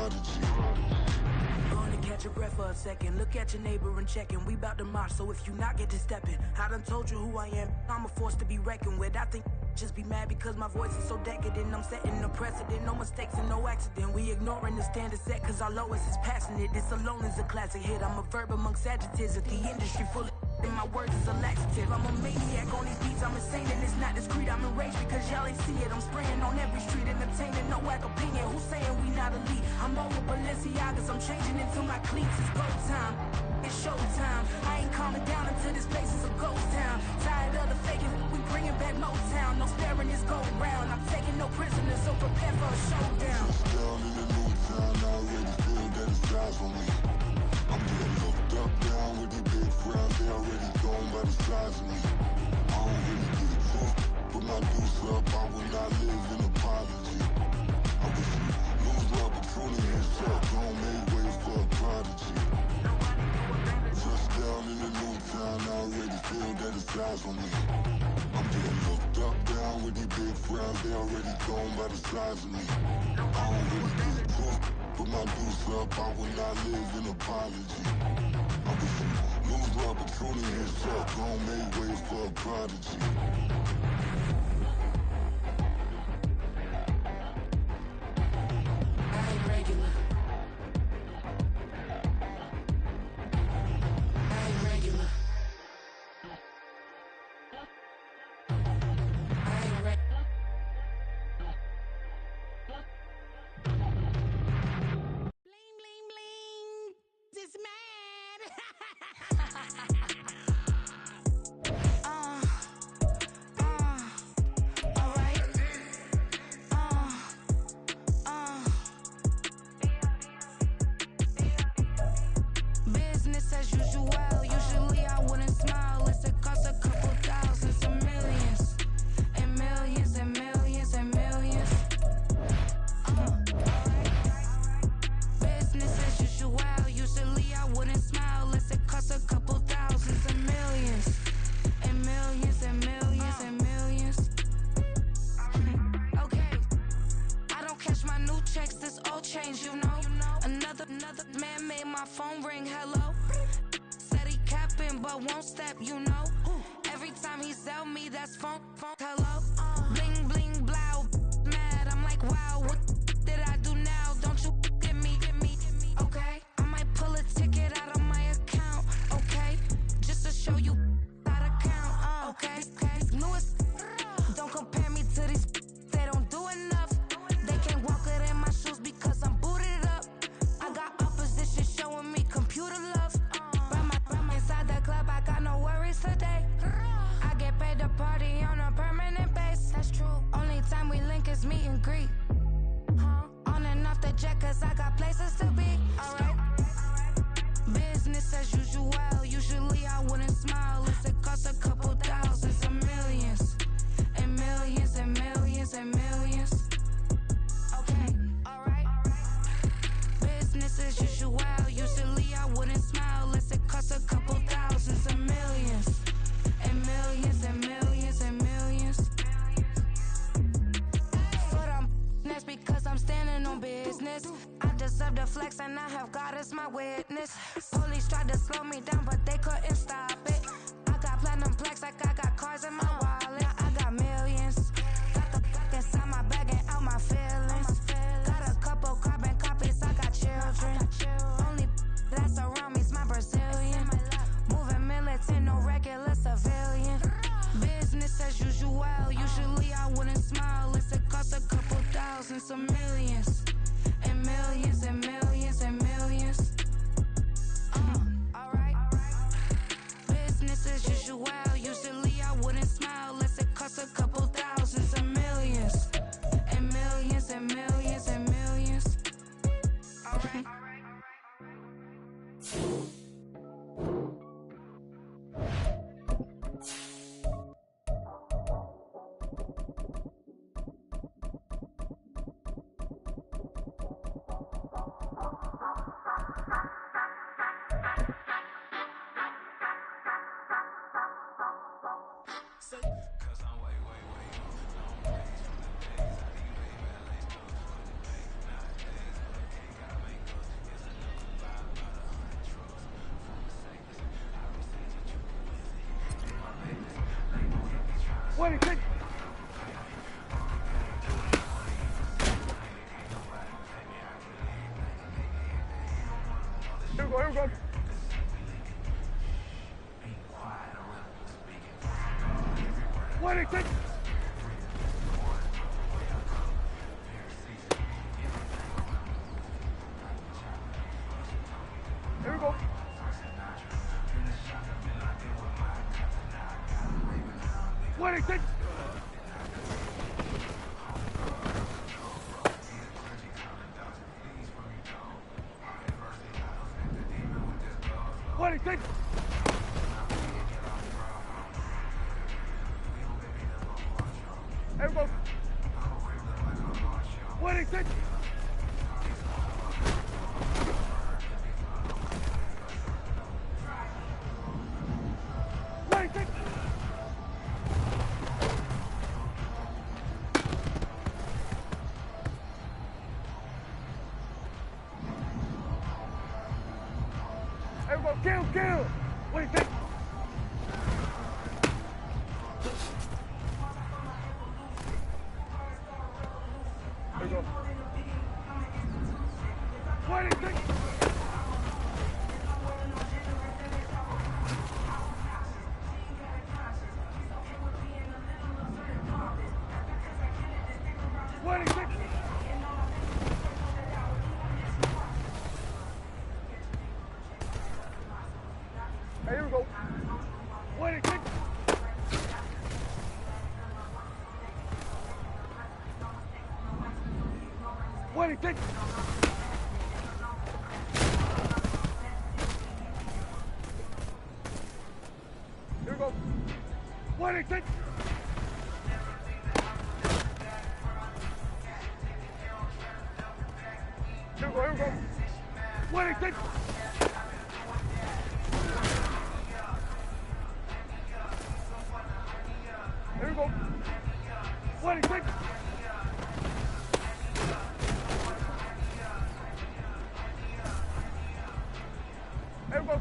prodigy. Gonna catch your breath for a second. Look at your neighbor and checkin'. We bout to march, so if you not, get to steppin'. I done told you who I am. I'm a force to be reckoned with. I think just be mad because my voice is so decadent. I'm setting a precedent, no mistakes and no accident. We ignoring the standard set cause our lowest is passionate. This alone is a classic hit. I'm a verb amongst adjectives at the industry full of and my words is a laxative. I'm a maniac on these beats, I'm insane and it's not discreet. I'm enraged because y'all ain't see it. I'm spraying on every street, entertaining, no whack opinion. Who's saying we not elite? I'm over Balenciagas, I'm changing into my cleats. It's go time, it's showtime. I ain't calming down until this place is a ghost town. Tired of the faking, we bringing back Motown. No sparing this go round. I'm taking no prisoners, so prepare for a showdown. Down in the new town, I already feel that it's eyes on me. I'm getting looked up, down with these big frowns. They already gone by the size of me. I don't really get a fuck. Put my deuce up, I will not live in apology. I wish you lose my opportunity and suck. Don't make way for a prodigy. Just down in the new town, I already feel that it's eyes on me. I'm getting looked up, down with these big frowns. They already gone by the size of me. I don't really get a fuck. Put my deuce up, I will not live in apology. I wish you lose the opportunity and suck. Don't make way for a prodigy. I ain't regular. I ain't regular. I ain't regular. Bling, bling, bling. This mad. Alright. Business as usual. Usually I wouldn't smile. Unless it costs a couple thousands and millions. And millions and millions and millions. Business as usual. Usually I wouldn't smile unless it costs a couple thousands and millions. And millions and millions and millions. Okay. I don't cash my new checks, this old change, you know. Another man made my phone ring, hello. Said he capping but won't step, you know. Every time he sell me, that's phone, hello. Bling, bling, blow, mad, I'm like, wow, what did I do now? Don't you get me, okay? I might pull a ticket out of my account, okay? Just to show you how to count, okay? Newest, don't compare me to these, they don't do enough. They can't walk it in my shoes because I'm booted up. I got opposition showing me computer love. Run inside the club, I got no worries today. I get paid to party on a permanent base. That's true. Only time we link is meet and greet. On and off the jet, cause I got places to be. Alright. Business as usual. Usually I wouldn't smile unless it costs a couple thousands and millions. And millions and millions and millions. Okay, alright. Business as usual. Usually I wouldn't smile unless it costs a couple thousands and millions. And millions and millions and millions. Foot on that's because I'm standing on business. I deserve the flex and I have God as my witness. Police tried to slow me down but they couldn't stop it. I got platinum plaques like I got cars in my wallet. I got millions. Got the fuck inside my bag and out my feelings. Got a couple carbon copies, I got children. Only that's around me's my Brazilian. Moving militant, no regular civilian. Business as usual. Usually I wouldn't smile unless it costs a couple thousands of millions. And millions and millions and millions. Alright. Business as usual. Usually I wouldn't smile unless it costs a couple thousands of millions. And millions and millions and millions. Alright. Cause I'm way, way, way up. Long ways from the days I be way back like stuff. Couldn't pay nowadays. Okay, got a 26. Here we go, here we go. 26. Here we go. 26. Here we go. 26. Everyone, kill! 26! There we go. 26! Hey, here we go. 26. Here we go. 26. Here we go. 26. Here we go. 26. Here we go.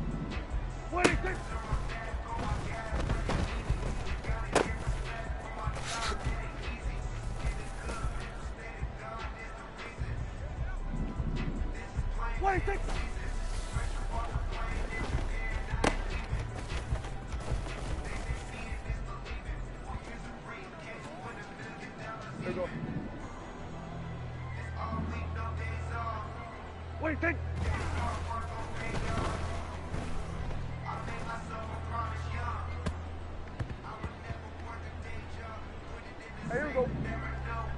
26. There we go. 26. Hey, here we go.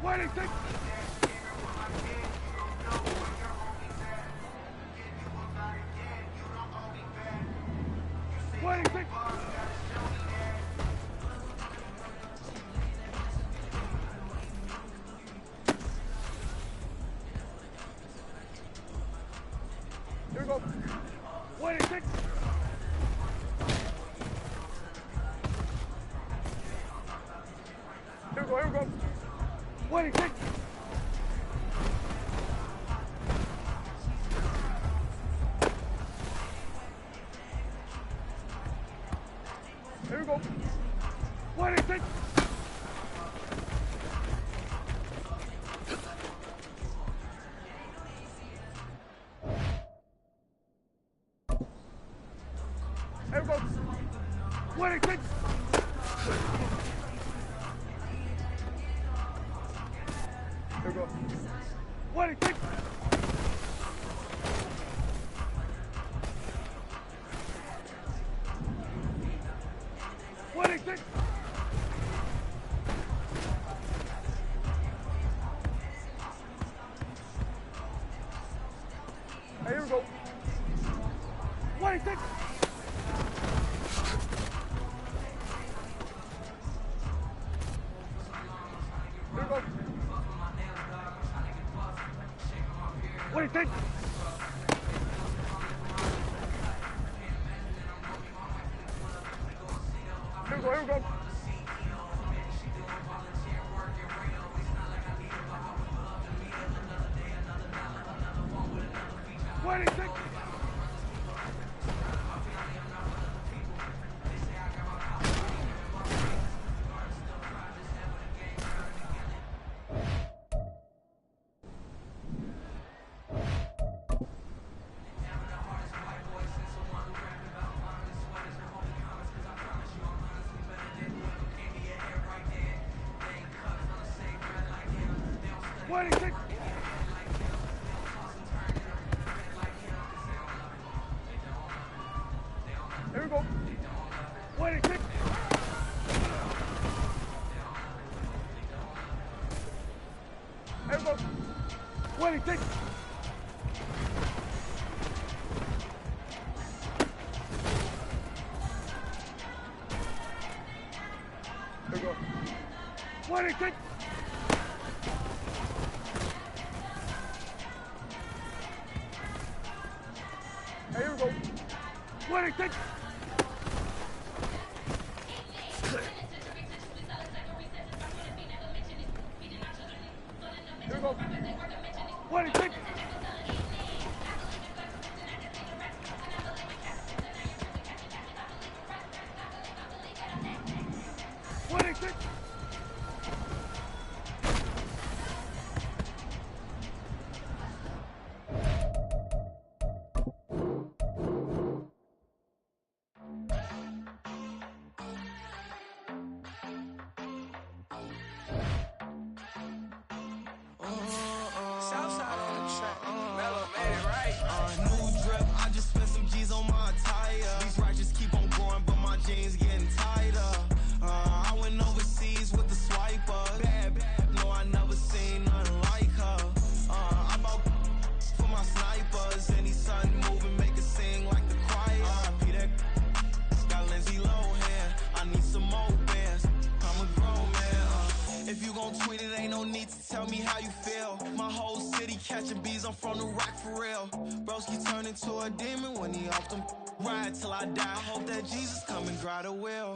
26. 26. Here we go. 26. Here we go. 26. Here we go. 26. Here we go. 26. Here we go. 26. Hey, here we go. 26. Here we go. 26. Here we go. 26. 26. Here we go. 26. Here we go. 26. Here we go. 26. Hey, here we go. 26. Here we go. 26. New drip, I just spent some G's on my attire. These righteous keep on growing, but my jeans getting tighter. I went overseas with the swiper. Bad, no, I never seen nothing like her. I bought for my snipers. Any sun moving, make it sing like the choir. RIP that got Lindsay Lohan. I need some more bands. I'm a grown man. If you gon' tweet it, ain't no need to tell me how you feel. My whole city catching bees, I'm from the rock for real. Broski turned into a demon when he off them. Ride till I die, hope that Jesus come and grab the wheel.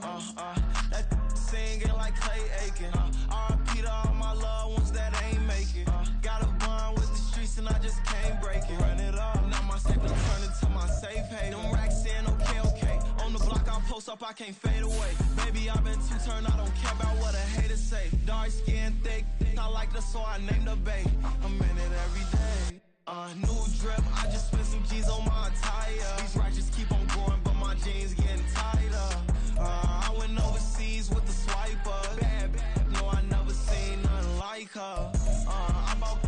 That singing like Clay Aiken. RIP to all my loved ones that ain't make it. Got a bond with the streets and I just can't break it. Run it up, now my safe done turn into my safe haven. Them racks in, okay. On the block I post up, I can't fade away. Baby, I've been too turned, I don't care about what a hater say. Dark skin, thick, I like the so I named the babe. I'm in it every day. New drip, I just spent some G's on my attire. These righteous keep on growing, but my jeans getting tighter. I went overseas with the swiper. Bad, no, I never seen nothing like her. I bought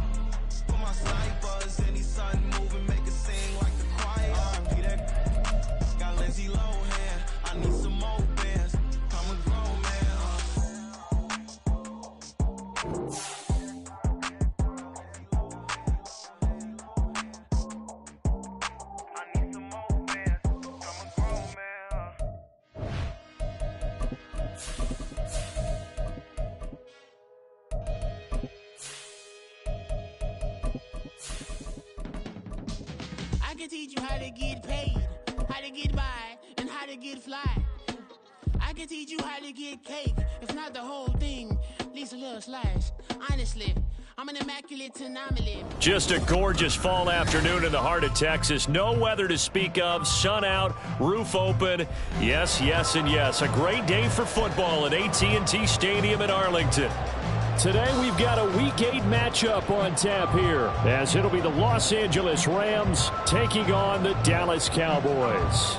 for my snipers. Any sun moving, make it sing like the choir. RIP that got Lindsay Lohan. I need some more bands. I'm a grown man. I can teach you how to get paid, how to get by, and how to get fly. I can teach you how to get cake, if not the whole thing, at least a little slice. Honestly, I'm an immaculate anomaly. Just a gorgeous fall afternoon in the heart of Texas. No weather to speak of, sun out, roof open. Yes, yes, and yes. A great day for football at AT&T Stadium in Arlington. Today we've got a Week 8 matchup on tap here, as it'll be the Los Angeles Rams taking on the Dallas Cowboys.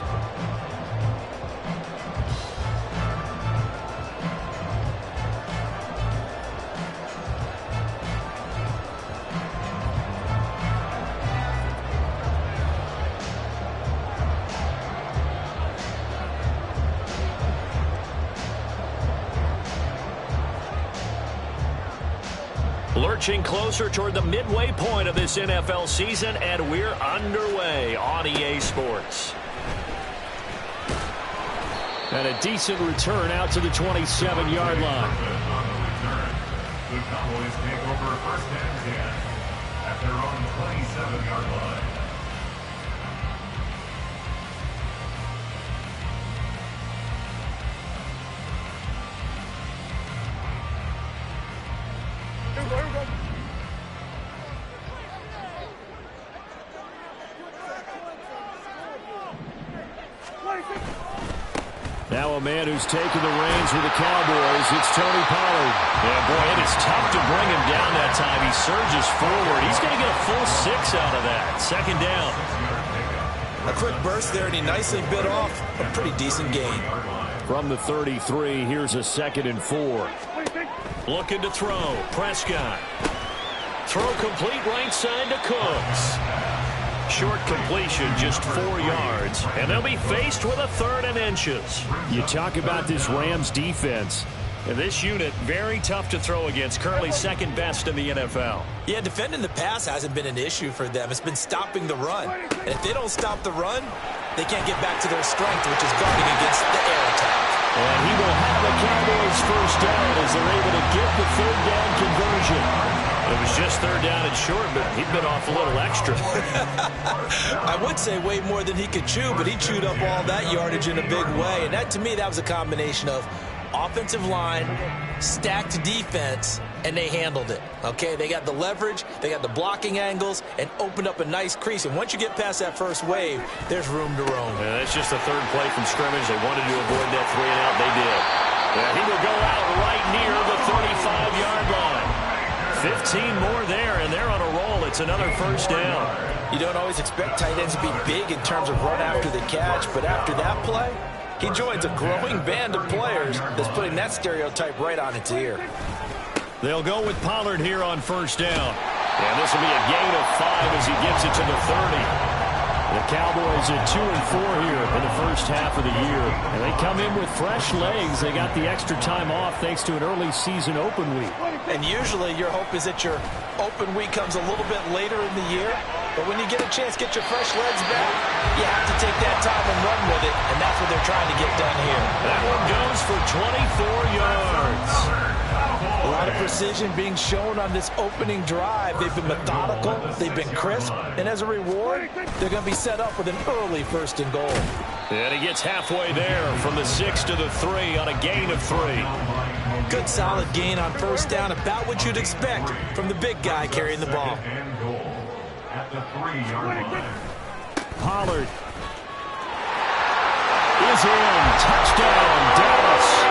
Lurching closer toward the midway point of this NFL season, and we're underway on EA Sports. And a decent return out to the 27-yard line. The Cowboys take over first and 10 at their own 27-yard line. Now a man who's taken the reins with the Cowboys, it's Tony Pollard. Yeah, boy, it is tough to bring him down that time. He surges forward. He's going to get a full 6 out of that. Second down. A quick burst there, and he nicely bit off a pretty decent gain. From the 33, here's a 2nd and 4. Looking to throw. Prescott. Throw complete right side to Cooks. Short completion, just 4 yards. And they'll be faced with a 3rd and inches. You talk about this Rams defense. And this unit, very tough to throw against. Currently 2nd best in the NFL. Yeah, defending the pass hasn't been an issue for them. It's been stopping the run. And if they don't stop the run, they can't get back to their strength, which is guarding against the air attack. And he will have the Cowboys first down as they're able to get the 3rd down conversion. It was just 3rd down and short, but he'd been off a little extra. I would say way more than he could chew, but he chewed up all that yardage in a big way. And that, to me, that was a combination of offensive line, stacked defense, and they handled it. Okay, they got the leverage, they got the blocking angles, and opened up a nice crease. And once you get past that first wave, there's room to roam. Yeah, that's just the 3rd play from scrimmage. They wanted to avoid that 3 and out. They did. Yeah, he will go out right near the 35-yard line. 15 more there, and they're on a roll. It's another first down. You don't always expect tight ends to be big in terms of run after the catch, but after that play, he joins a growing band of players that's putting that stereotype right on its ear. They'll go with Pollard here on first down. And this will be a gain of 5 as he gets it to the 30. The Cowboys at 2-4 here in the first half of the year. And they come in with fresh legs. They got the extra time off thanks to an early season open week. And usually your hope is that your open week comes a little bit later in the year. But when you get a chance to get your fresh legs back, you have to take that time and run with it. And that's what they're trying to get done here. That one goes for 24 yards. A lot of precision being shown on this opening drive. They've been methodical, they've been crisp, and as a reward, they're going to be set up with an early 1st and goal. And he gets halfway there from the 6 to the 3 on a gain of 3. Good solid gain on first down, about what you'd expect from the big guy carrying the ball. At the 3-yard line. Pollard is in. Touchdown, Dallas.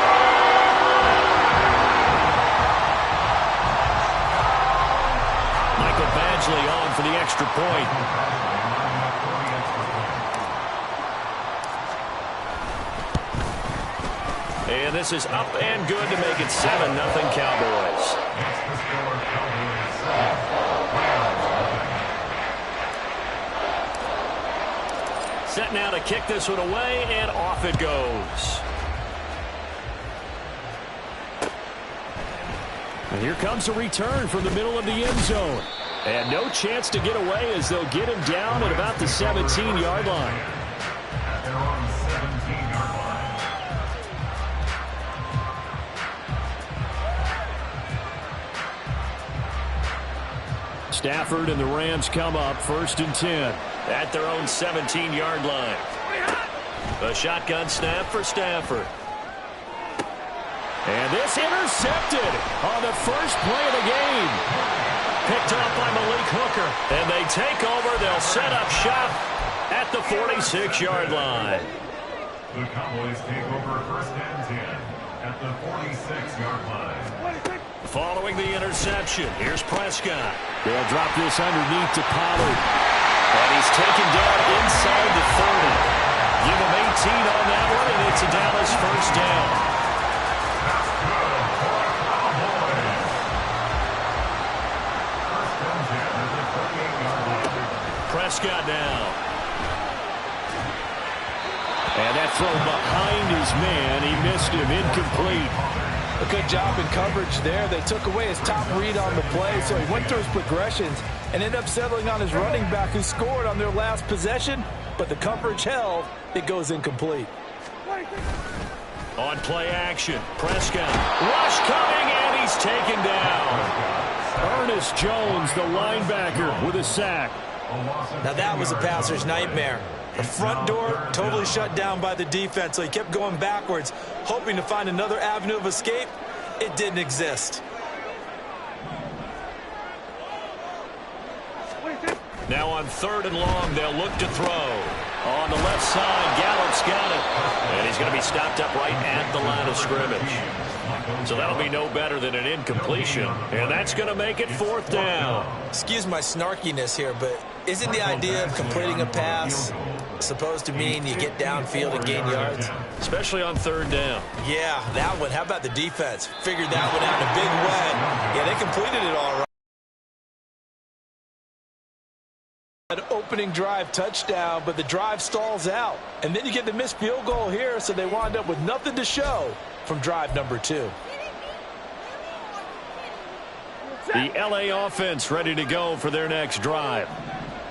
Badgley on for the extra point. And this is up and good to make it 7-0 Cowboys. Set now to kick this one away, and off it goes. And here comes a return from the middle of the end zone. And no chance to get away as they'll get him down at about the 17-yard line. They're on the 17-yard line. Stafford and the Rams come up 1st and 10. At their own 17-yard line. A shotgun snap for Stafford. And this intercepted on the first play of the game. Picked up by Malik Hooker. And they take over. They'll set up shop at the 46-yard line. The Cowboys take over 1st and 10 at the 46-yard line. Following the interception, here's Prescott. They'll drop this underneath to Pollard. And he's taken down inside the 30. Give him 18 on that one, and it's a Dallas first down. Prescott now. And that throw behind his man. He missed him. Incomplete. A good job in coverage there. They took away his top read on the play, so he went through his progressions and ended up settling on his running back who scored on their last possession, but the coverage held. It goes incomplete. On play action, Prescott. Rush coming, and he's taken down. Ernest Jones, the linebacker, with a sack. Now that was a passer's nightmare. The front door totally shut down by the defense, so he kept going backwards, hoping to find another avenue of escape. It didn't exist. Now on 3rd and long, they'll look to throw. On the left side, Gallup's got it. And he's going to be stopped up right at the line of scrimmage. So that'll be no better than an incompletion. And that's going to make it 4th down. Excuse my snarkiness here, but isn't the idea of completing a pass supposed to mean you get downfield and gain yards? Especially on 3rd down. Yeah, that one. How about the defense? Figured that one out in a big way. Yeah, they completed it all right. opening drive touchdown, but the drive stalls out. And then you get the missed field goal here, so they wind up with nothing to show from drive number 2. The LA offense ready to go for their next drive.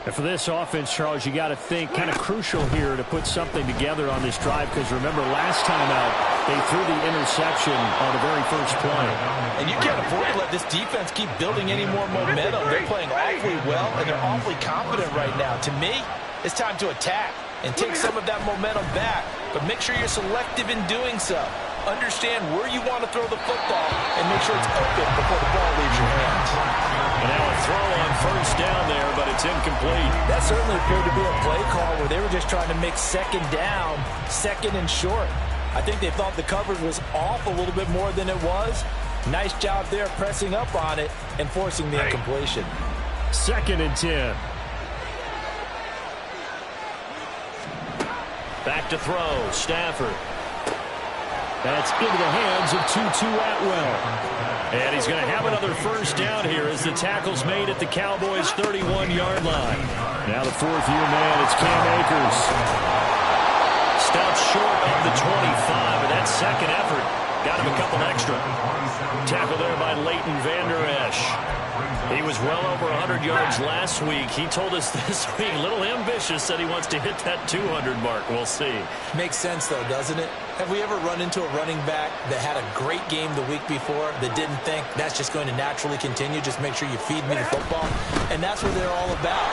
And for this offense, Charles, you got to think kind of crucial here to put something together on this drive, because remember last time out they threw the interception on the very first play. And you can't afford to let this defense keep building any more momentum. They're playing awfully well, and they're awfully confident right now. To me, it's time to attack and take some of that momentum back, but make sure you're selective in doing so. Understand where you want to throw the football and make sure it's open before the ball leaves your hands. And now a throw on first down there, but it's incomplete. That certainly appeared to be a play call where they were just trying to make second down, second and short. I think they thought the coverage was off a little bit more than it was. Nice job there pressing up on it and forcing the incompletion. 2nd and 10. Back to throw, Stafford. That's into the hands of Tutu Atwell. And he's going to have another first down here as the tackle's made at the Cowboys' 31-yard line. Now the 4th-year man, it's Cam Akers. Stopped short of the 25, but that second effort got him a couple extra. Tackle there by Leighton Vander Esch. He was well over 100 yards last week. He told us this week, a little ambitious, said he wants to hit that 200 mark. We'll see. Makes sense, though, doesn't it? Have we ever run into a running back that had a great game the week before that didn't think that's just going to naturally continue? Just make sure you feed me the football. And that's what they're all about.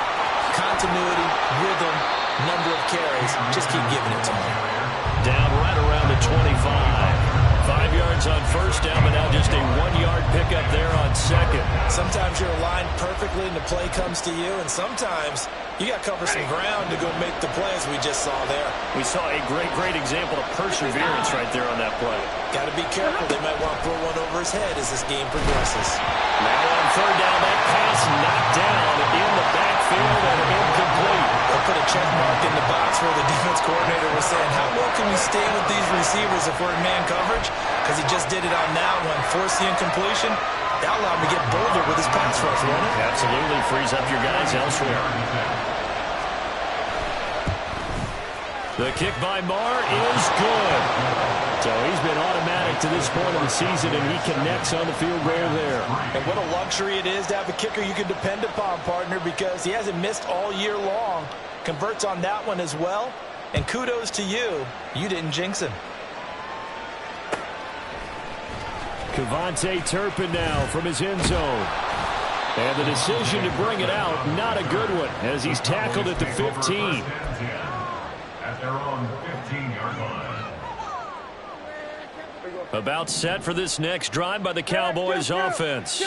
Continuity, rhythm, number of carries. Just keep giving it to me. Down right around the 25. 5 yards on first down, but now just a 1-yard pickup there on second. Sometimes you're aligned perfectly and the play comes to you, and sometimes you got to cover some ground to go make the play, as we just saw there. We saw a great example of perseverance right there on that play. Got to be careful. They might want to throw one over his head as this game progresses. Now on third down, that pass knocked down in the backfield and incomplete. They'll put a check mark in the box where the defense coordinator was saying, how well can we stay with these receivers if we're in man coverage? Because he just did it on that one, forced the incompletion. That allowed him to get bolder with his pass rush, won't it? Absolutely, frees up your guys elsewhere. The kick by Marr is good. So he's been automatic to this point of the season, and he connects on the field goal there. And what a luxury it is to have a kicker you can depend upon, partner, because he hasn't missed all year long. Converts on that one as well. And kudos to you. You didn't jinx him. Kevontae Turpin now from his end zone. And the decision to bring it out, not a good one, as he's tackled at the 15. At their own 15-yard line. About set for this next drive by the Cowboys offense.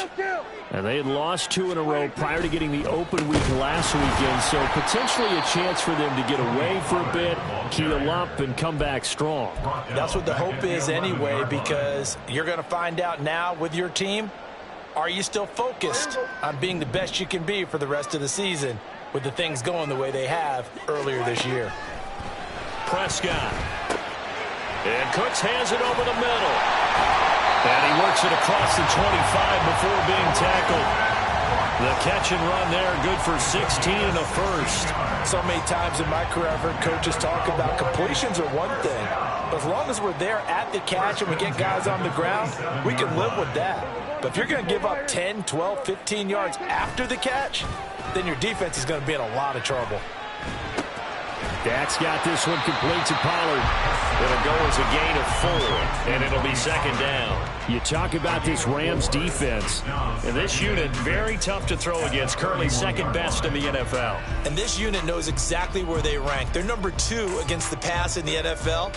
And they had lost 2 in a row prior to getting the open week last weekend, so potentially a chance for them to get away for a bit, keel up, and come back strong. That's what the hope is anyway, because you're going to find out now with your team, are you still focused on being the best you can be for the rest of the season with the things going the way they have earlier this year? Prescott. And Cooks hands it over the middle. And he works it across the 25 before being tackled. The catch and run there, good for 16 and a first. So many times in my career I've heard coaches talk about completions are one thing. As long as we're there at the catch and we get guys on the ground, we can live with that. But if you're going to give up 10, 12, 15 yards after the catch, then your defense is going to be in a lot of trouble. Dak's got this one complete to Pollard. It'll go as a gain of 4, and it'll be second down. You talk about this Rams defense. And this unit, very tough to throw against, currently second best in the NFL. And this unit knows exactly where they rank. They're number 2 against the pass in the NFL.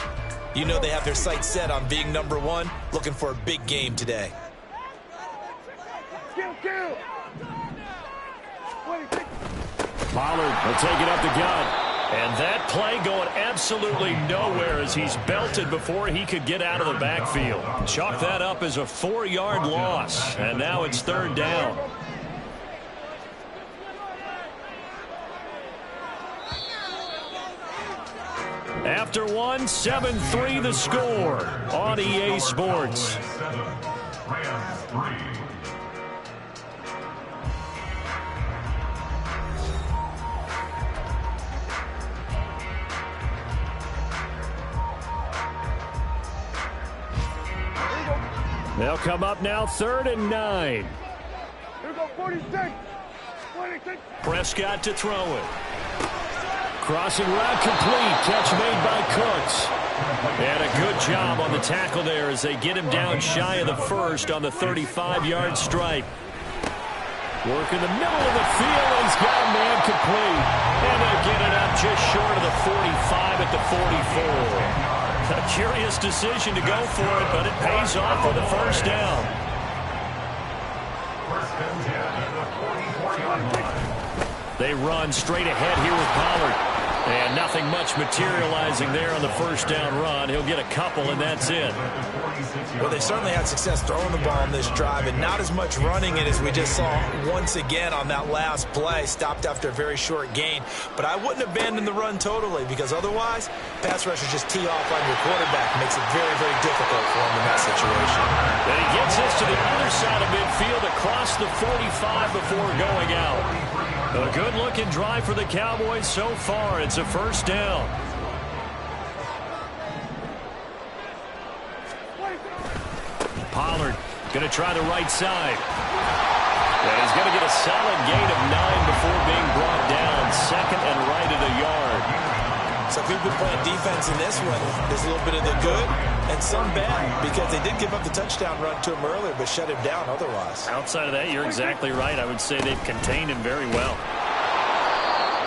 You know they have their sights set on being number 1, looking for a big game today. Pollard will take it up the gut. And that play going absolutely nowhere as he's belted before he could get out of the backfield. Chalk that up as a 4-yard loss. And now it's third down. After one, 7-3 the score on EA Sports. Rams 3. They'll come up now 3rd and 9. Here we go, 46. 26. Prescott to throw it. Crossing route complete. Catch made by Cooks. And a good job on the tackle there as they get him down shy of the first on the 35-yard strike. Work in the middle of the field. He's got a man complete. And they get it up just short of the 45 at the 44. A curious decision to go for it, but it pays off with a first down. They run straight ahead here with Pollard. And nothing much materializing there on the first down run. He'll get a couple, and that's it. Well, they certainly had success throwing the ball on this drive, and not as much running it as we just saw once again on that last play. Stopped after a very short gain. But I wouldn't abandon the run totally, because otherwise, pass rushers just tee off on your quarterback. Makes it very, very difficult for him in that situation. Then he gets this to the other side of midfield across the 45 before going out. A good-looking drive for the Cowboys so far. It's a first down. Pollard going to try the right side. And he's going to get a solid gain of 9 before being brought down. 2nd and right at a yard. So if we've been playing defense in this one, there's a little bit of the good and some bad, because they did give up the touchdown run to him earlier, but shut him down otherwise. Outside of that, you're exactly right. I would say they've contained him very well.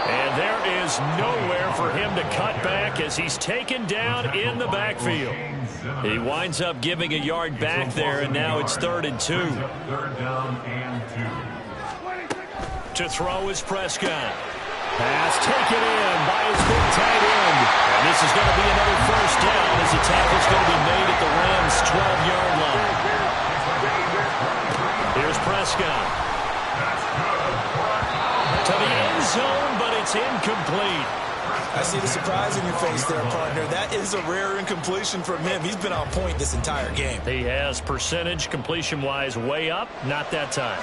And there is nowhere for him to cut back as he's taken down in the backfield. He winds up giving a yard back there, and now it's 3rd and 2. To throw is Prescott. Pass taken in by his big tight end. And this is going to be another first down as the tackle's going to be made at the Rams' 12-yard line. Here's Prescott. To the end zone, but it's incomplete. I see the surprise in your face there, partner. That is a rare incompletion from him. He's been on point this entire game. He has percentage completion-wise way up. Not that time.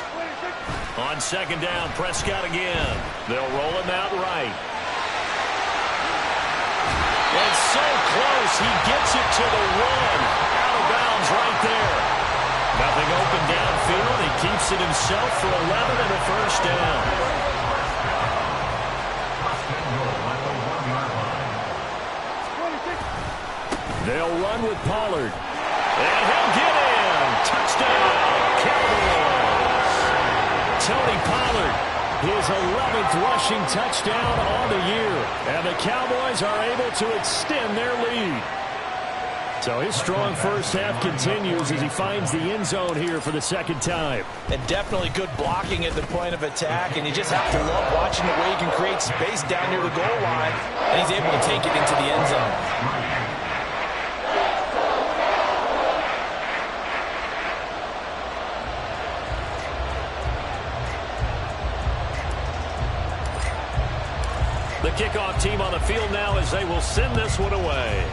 On 2nd down, Prescott again. They'll roll him out right. It's so close. He gets it to the 1. Out of bounds right there. Nothing open downfield. He keeps it himself for 11 and a first down. They'll run with Pollard. And he'll get in. Touchdown, Cowboys. Tony Pollard, his 11th rushing touchdown on the year. And the Cowboys are able to extend their lead. So his strong first half continues as he finds the end zone here for the 2nd time. And definitely good blocking at the point of attack. And you just have to love watching the way he can create space down near the goal line. And he's able to take it into the end zone. The kickoff team on the field now as they will send this one away.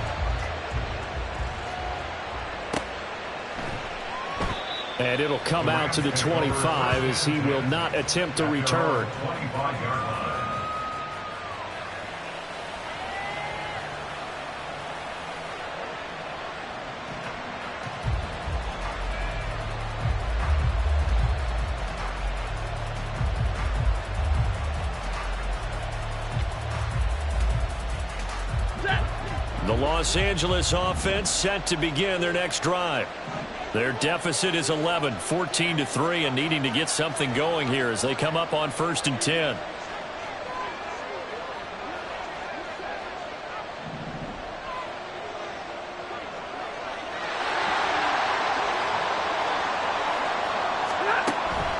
And it'll come out to the 25 as he will not attempt to return. The Los Angeles offense set to begin their next drive. Their deficit is 11, 14-3, and needing to get something going here as they come up on 1st and 10.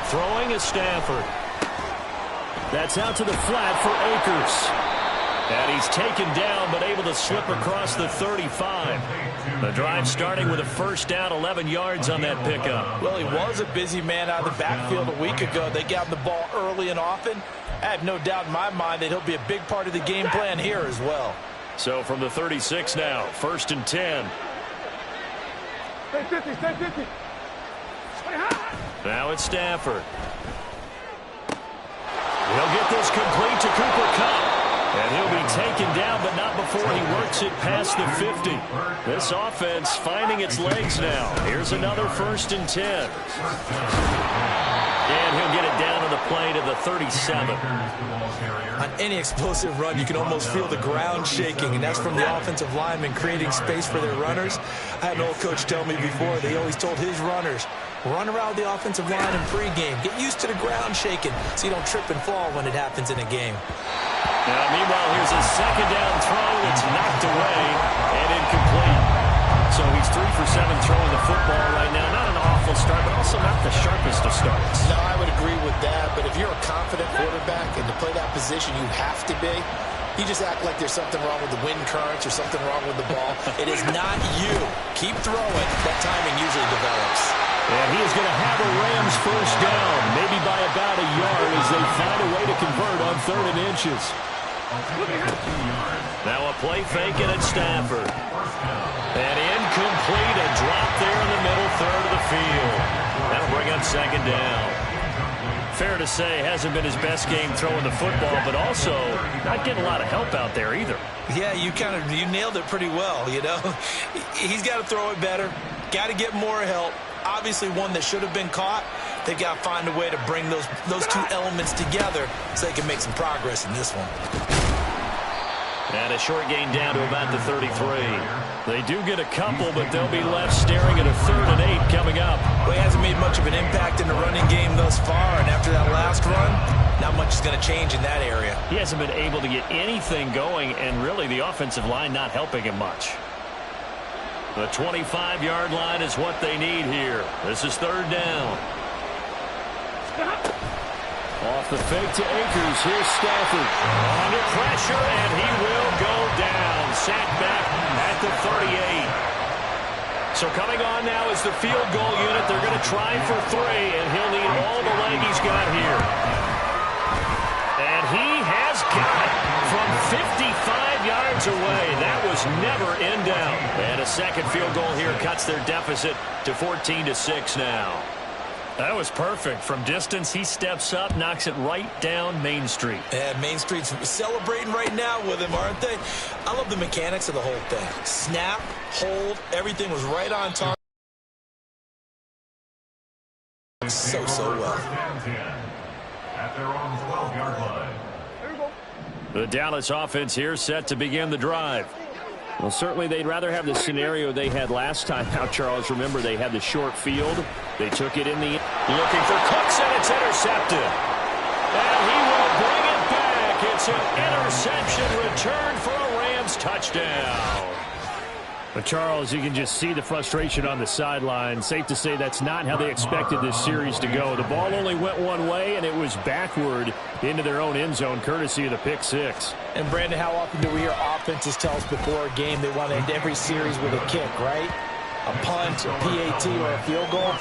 Throwing is Stafford. That's out to the flat for Akers. And he's taken down, but able to slip across the 35. The drive starting with a first down, 11 yards on that pickup. Well, he was a busy man out of the backfield a week ago. They got him the ball early and often. I have no doubt in my mind that he'll be a big part of the game plan here as well. So from the 36 now, 1st and 10. Stay 50, stay 50. Now it's Stafford. He'll get this complete to Cooper Kupp. And He'll be taken down, but not before he works it past the 50. This offense finding its legs now. Here's another 1st and 10. And he'll get it down to the play to the 37. On any explosive run, you can almost feel the ground shaking, and that's from the offensive linemen creating space for their runners. I had an old coach tell me before, they always told his runners, run around the offensive line in pregame. Get used to the ground shaking so you don't trip and fall when it happens in a game. Now, meanwhile, here's a 2nd down throw that's knocked away and incomplete. So he's 3 for 7 throwing the football right now. Not an awful start, but also not the sharpest of starts. No, I would agree with that. But if you're a confident quarterback and to play that position, you have to be. You just act like there's something wrong with the wind currents or something wrong with the ball. It is not you. Keep throwing. That timing usually develops. And he is going to have a Rams 1st down, maybe by about a yard as they find a way to convert on 3rd and inches. Now a play fake and it's Stafford. And incomplete, a drop there in the middle 3rd of the field. That'll bring up 2nd down. Fair to say, hasn't been his best game throwing the football, but also not getting a lot of help out there either. Yeah, you nailed it pretty well, you know. He's got to throw it better, got to get more help. Obviously one that should have been caught. They've got to find a way to bring those two elements together so they can make some progress in this one. And a short gain down to about the 33. They do get a couple, but they'll be left staring at a 3rd and 8 coming up. Well, he hasn't made much of an impact in the running game thus far, and after that last run, not much is going to change in that area. He hasn't been able to get anything going, and really the offensive line not helping him much. The 25-yard line is what they need here. This is 3rd down. Off the fake to Akers. Here's Stafford. Under pressure, and he will go down. Sacked back at the 38. So coming on now is the field goal unit. They're going to try for 3, and he'll need all the leg he's got here. And he has got it from 55 yards away. That was never in doubt. And a 2nd field goal here cuts their deficit to 14-6 now. That was perfect. From distance, he steps up, knocks it right down Main Street. Yeah, Main Street's celebrating right now with him, aren't they? I love the mechanics of the whole thing. Snap, hold, everything was right on target. So well. At their own 12-yard line. The Dallas offense here set to begin the drive. Well, certainly they'd rather have the scenario they had last time. Now, Charles, remember they had the short field. They took it in the looking for Cooks, and it's intercepted. And he will bring it back. It's an interception return for a Rams touchdown. But, Charles, you can just see the frustration on the sideline. Safe to say that's not how they expected this series to go. The ball only went one way, and it was backward into their own end zone, courtesy of the pick 6. And, Brandon, how often do we hear offenses tell us before a game they want to end every series with a kick, right? A punt, a PAT, or a field goal.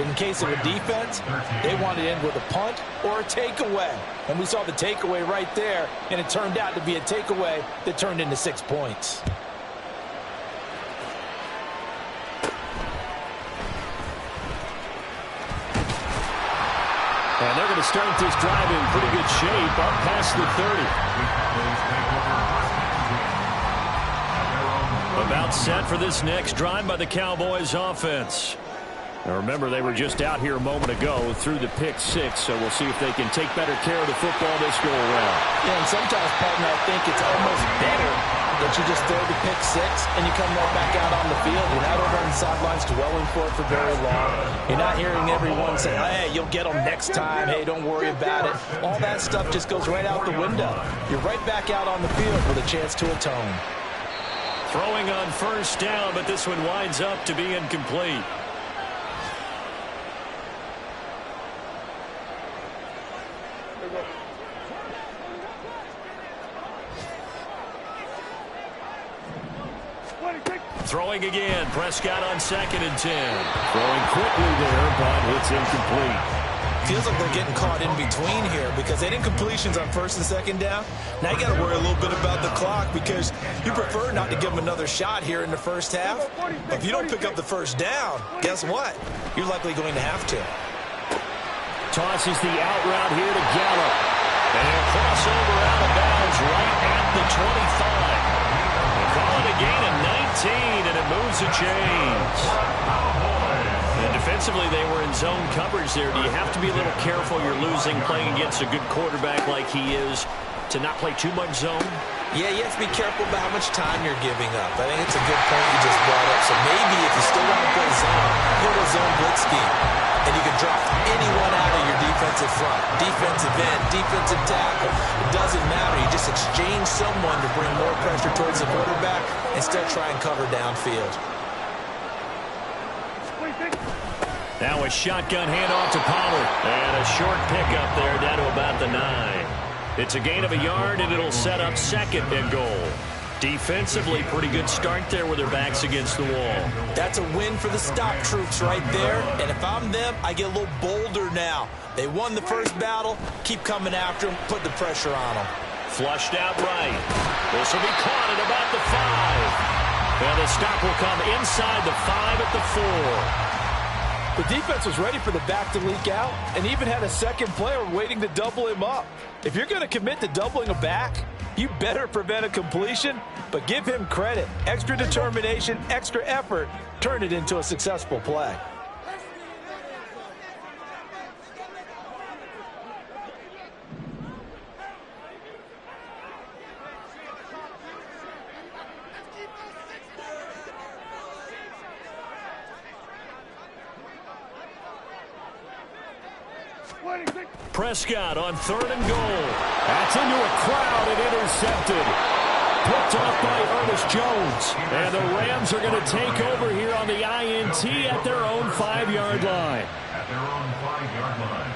In case of a defense, they want to end with a punt or a takeaway. And we saw the takeaway right there, and it turned out to be a takeaway that turned into 6 points. And they're going to start this drive in pretty good shape, up past the 30. About set for this next drive by the Cowboys offense. Now remember, they were just out here a moment ago through the pick 6, so we'll see if they can take better care of the football this go around. Yeah, and sometimes, partner, I think it's almost better that you just throw the pick 6 and you come right back out on the field. You're not over on the sidelines dwelling for it for very long. You're not hearing everyone say, hey, you'll get them next time. Hey, don't worry about it. All that stuff just goes right out the window. You're right back out on the field with a chance to atone. Throwing on 1st down, but this one winds up to be incomplete. Throwing again. Prescott on 2nd and 10. Throwing quickly there, but it's incomplete. Feels like they're getting caught in between here because they didn't completions on 1st and 2nd down. Now you got to worry a little bit about the clock because you prefer not to give them another shot here in the first half. But if you don't pick up the 1st down, guess what? You're likely going to have to. Tosses the out route here to Gallup. And he'll cross over out of bounds right at the 25. They call it a gain of 19, and it moves the chains. And defensively, they were in zone coverage there. Do you have to be a little careful? You're losing playing against a good quarterback like he is to not play too much zone? Yeah, you have to be careful about how much time you're giving up. I think it's a good point you just brought up. So maybe if you still want to play zone, put a zone blitz scheme. And you can drop anyone out of your defensive front. Defensive end, defensive tackle. It doesn't matter. You just exchange someone to bring more pressure towards the quarterback and still try and cover downfield. Now a shotgun handoff to Pollard. And a short pickup there down to about the 9. It's a gain of a yard, and it'll set up second and goal. Defensively, pretty good start there with their backs against the wall. That's a win for the stop troops right there. And if I'm them, I get a little bolder now. They won the first battle. Keep coming after them. Put the pressure on them. Flushed out right. This will be caught at about the 5. And the stop will come inside the 5 at the 4. The defense was ready for the back to leak out and even had a second player waiting to double him up. If you're going to commit to doubling a back, you better prevent a completion, but give him credit. Extra determination, extra effort, turn it into a successful play. Prescott on 3rd and goal. That's into a crowd and intercepted. Picked off by Ernest Jones. And the Rams are going to take over here on the INT at their own 5-yard line. At their own 5-yard line.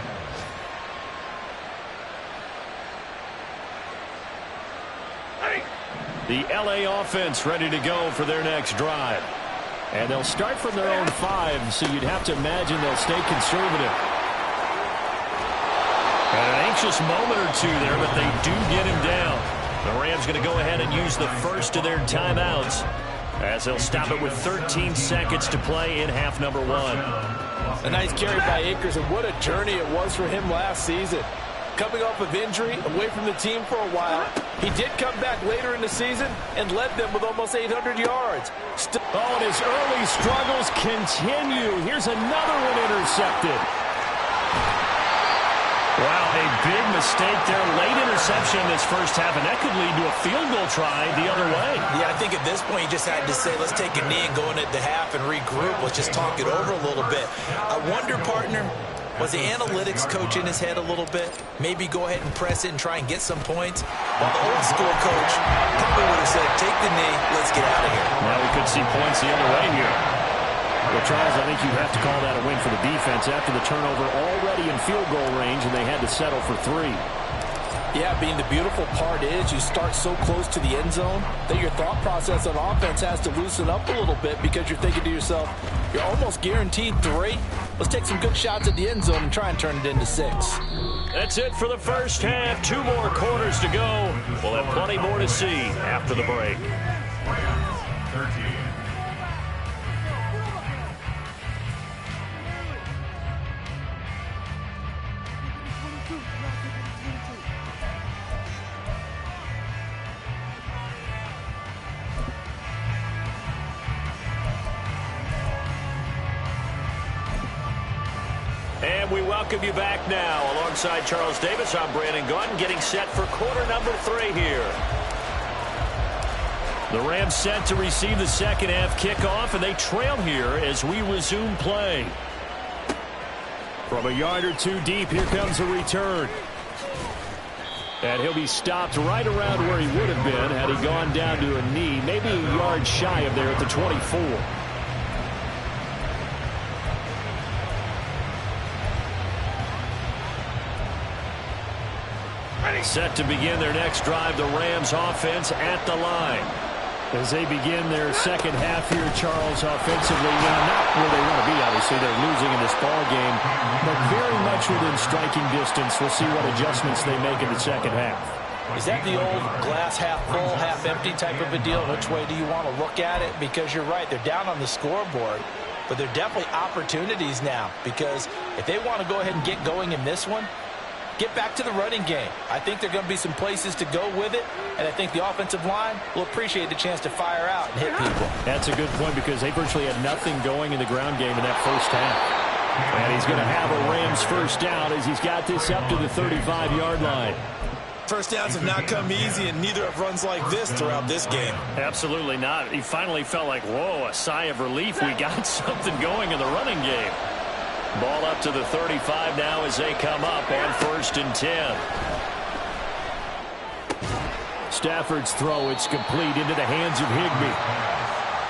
The LA offense ready to go for their next drive. And they'll start from their own 5, so you'd have to imagine they'll stay conservative. And an anxious moment or two there, but they do get him down. The Rams going to go ahead and use the first of their timeouts as they'll stop it with 13 seconds to play in half number 1. A nice carry by Akers, and what a journey it was for him last season. Coming off of injury, away from the team for a while, he did come back later in the season and led them with almost 800 yards. And his early struggles continue. Here's another one intercepted. Wow, a big mistake there. Late interception in this first half, and that could lead to a field goal try the other way. Yeah, I think at this point you just had to say, let's take a knee and go into the half and regroup. Let's just talk it over a little bit. I wonder, partner, was the analytics coach in his head a little bit? Maybe go ahead and press it and try and get some points? While the old school coach probably would have said, take the knee, let's get out of here. Now we could see points the other way here. Well, Charles, I think you have to call that a win for the defense after the turnover already in field goal range, and they had to settle for 3. Yeah, being the beautiful part is you start so close to the end zone that your thought process on offense has to loosen up a little bit because you're thinking to yourself, you're almost guaranteed 3. Let's take some good shots at the end zone and try and turn it into 6. That's it for the first half. 2 more quarters to go. We'll have plenty more to see after the break. 13. And we welcome you back now. Alongside Charles Davis, I'm Brandon Gaudin, getting set for quarter number 3 here. The Rams set to receive the second half kickoff, and they trail here as we resume play. From a yard or 2 deep, here comes a return. And he'll be stopped right around where he would have been had he gone down to a knee, maybe a yard shy of there at the 24. Set to begin their next drive, the Rams offense at the line. As they begin their second half here, Charles, offensively, not where they want to be, obviously. They're losing in this ball game, but very much within striking distance. We'll see what adjustments they make in the second half. Is that the old glass half full, half empty type of a deal? Which way do you want to look at it? Because you're right, they're down on the scoreboard, but they're definitely opportunities now, because if they want to go ahead and get going in this one, get back to the running game. I think there are going to be some places to go with it, and I think the offensive line will appreciate the chance to fire out and hit people. That's a good point because they virtually had nothing going in the ground game in that first half. And he's going to have a Rams first down as he's got this up to the 35-yard line. First downs have not come easy, and neither have runs like this throughout this game. Absolutely not. He finally felt like, whoa, a sigh of relief. We got something going in the running game. Ball up to the 35 now as they come up on 1st and 10. Stafford's throw, it's complete into the hands of Higbee.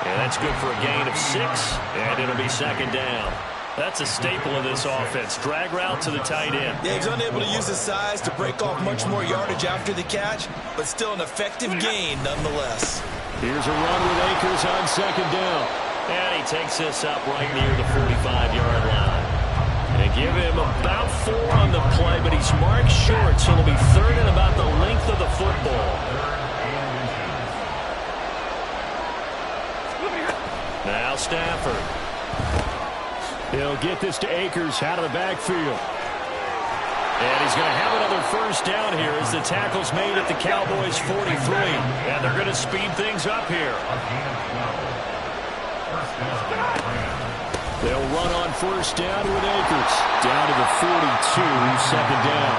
And that's good for a gain of 6, and it'll be 2nd down. That's a staple of this offense. Drag route to the tight end. Yeah, he's unable to use his size to break off much more yardage after the catch, but still an effective gain nonetheless. Here's a run with Akers on 2nd down. And he takes this up right near the 45-yard line. They give him about 4 on the play, but he's marked short, so it'll be 3rd and about the length of the football. Now Stafford. He'll get this to Akers out of the backfield. And he's going to have another first down here as the tackle's made at the Cowboys' 43. And they're going to speed things up here. They'll run on first down with Akers. Down to the 42, 2nd down.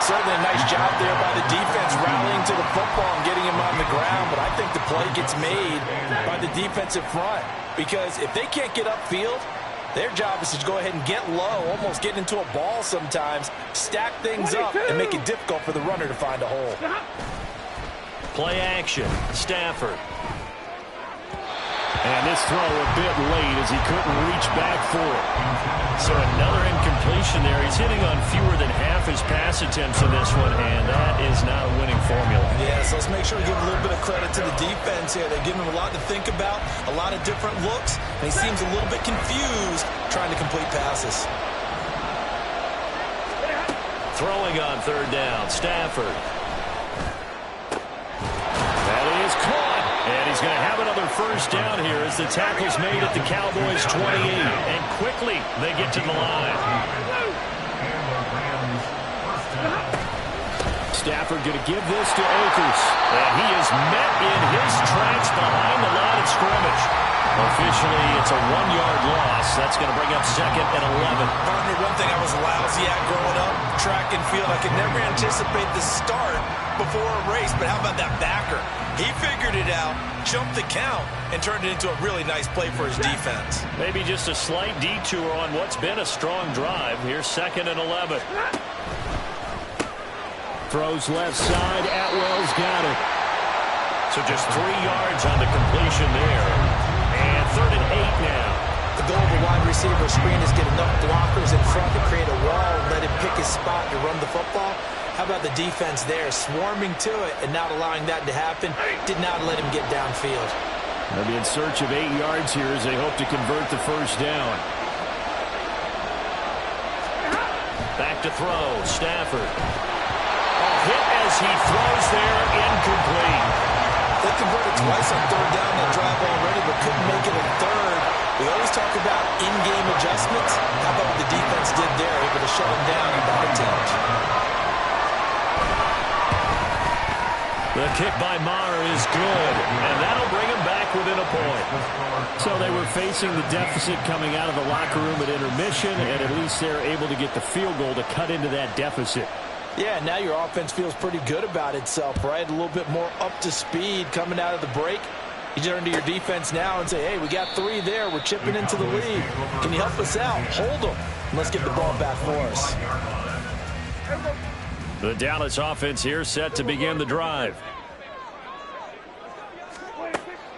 Certainly a nice job there by the defense rallying to the football and getting him on the ground, but I think the play gets made by the defensive front because if they can't get upfield, their job is to go ahead and get low, almost get into a ball sometimes, stack things up, and make it difficult for the runner to find a hole. Play action, Stafford. And this throw a bit late as he couldn't reach back for it. So another incompletion there. He's hitting on fewer than half his pass attempts in this one, and that is not a winning formula. Yeah, so let's make sure we give a little bit of credit to the defense here. They're giving him a lot to think about, a lot of different looks, and he seems a little bit confused trying to complete passes. Throwing on 3rd down, Stafford. That is caught. And he's going to have another first down here as the tackle's made at the Cowboys' 28. And quickly, they get to the line. Stafford going to give this to Akers. And he is met in his tracks behind the line of scrimmage. Officially, it's a 1-yard loss. That's going to bring up 2nd and 11. Partner, one thing I was lousy at growing up, track and field, I could never anticipate the start before a race, but how about that backer? He figured it out, jumped the count, and turned it into a really nice play for his defense. Maybe just a slight detour on what's been a strong drive. Here's 2nd and 11. Throws left side. Atwell's got it. So just 3 yards on the completion there. And 3rd and 8 now. The goal of the wide receiver screen is get enough blockers in front to create a wall and let him pick his spot to run the football. How about the defense there, swarming to it and not allowing that to happen? Did not let him get downfield. They'll be in search of 8 yards here as they hope to convert the first down. Back to throw, Stafford. A hit as he throws there, incomplete. They converted twice on 3rd down that drive already, but couldn't make it a 3rd. We always talk about in-game adjustments. How about what the defense did there, able to shut him down in that attempt. The kick by Maher is good, and that'll bring him back within a point. So they were facing the deficit coming out of the locker room at intermission, and at least they're able to get the field goal to cut into that deficit. Yeah, now your offense feels pretty good about itself, right? A little bit more up to speed coming out of the break. You turn to your defense now and say, hey, we got 3 there. We're chipping into the lead. Can you help us out? Hold them. And let's get the ball back for us. The Dallas offense here set to begin the drive.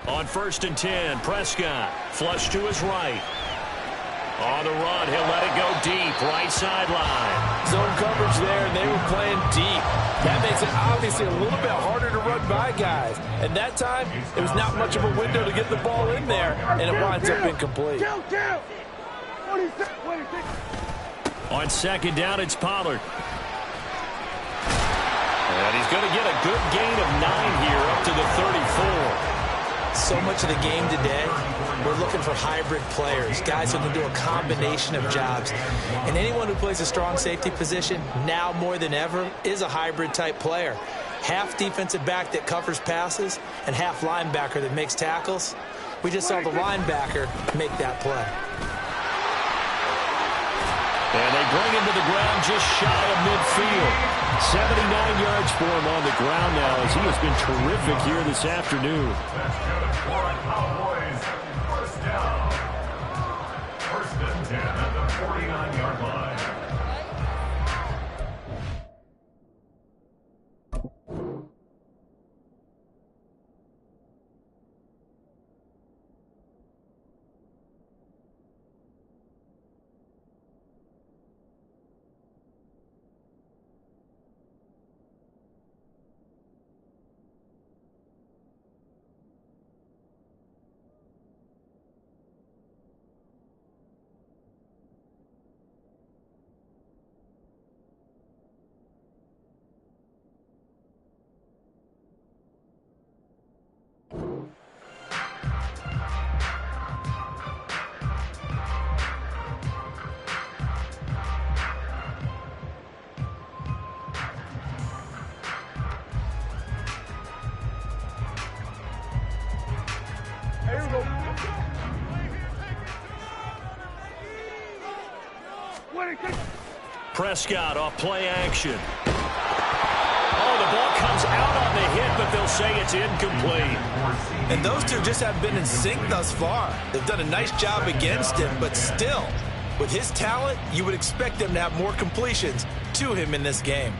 On 1st and 10, Prescott flush to his right. On the run, he'll let it go deep, right sideline. Zone coverage there, and they were playing deep. That makes it obviously a little bit harder to run by guys. And that time, it was not much of a window to get the ball in there, and it winds up incomplete. On 2nd down, it's Pollard. And he's going to get a good gain of 9 here up to the 34. so much of the game today, we're looking for hybrid players, guys who can do a combination of jobs. And anyone who plays a strong safety position, now more than ever, is a hybrid type player. Half defensive back that covers passes and half linebacker that makes tackles. We just saw the linebacker make that play. And they bring him to the ground just shy of midfield. 79 yards for him on the ground now as he has been terrific here this afternoon. Cowboys, first down. First and 10 at the 49-yard line. Prescott off play action. Oh, the ball comes out on the hit, but they'll say it's incomplete. And those two just haven't been in sync thus far. They've done a nice job against him, but still, with his talent, you would expect them to have more completions to him in this game.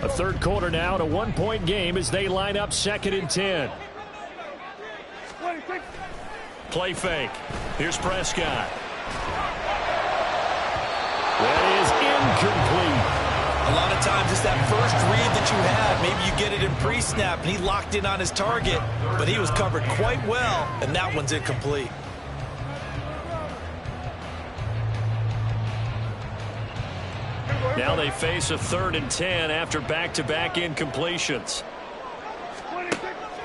A third quarter now, a one-point game as they line up 2nd and 10. Play fake. Here's Prescott. That is incomplete. A lot of times it's that first read that you have. Maybe you get it in pre-snap, and he locked in on his target, but he was covered quite well, and that one's incomplete. Now they face a 3rd and 10 after back-to-back incompletions.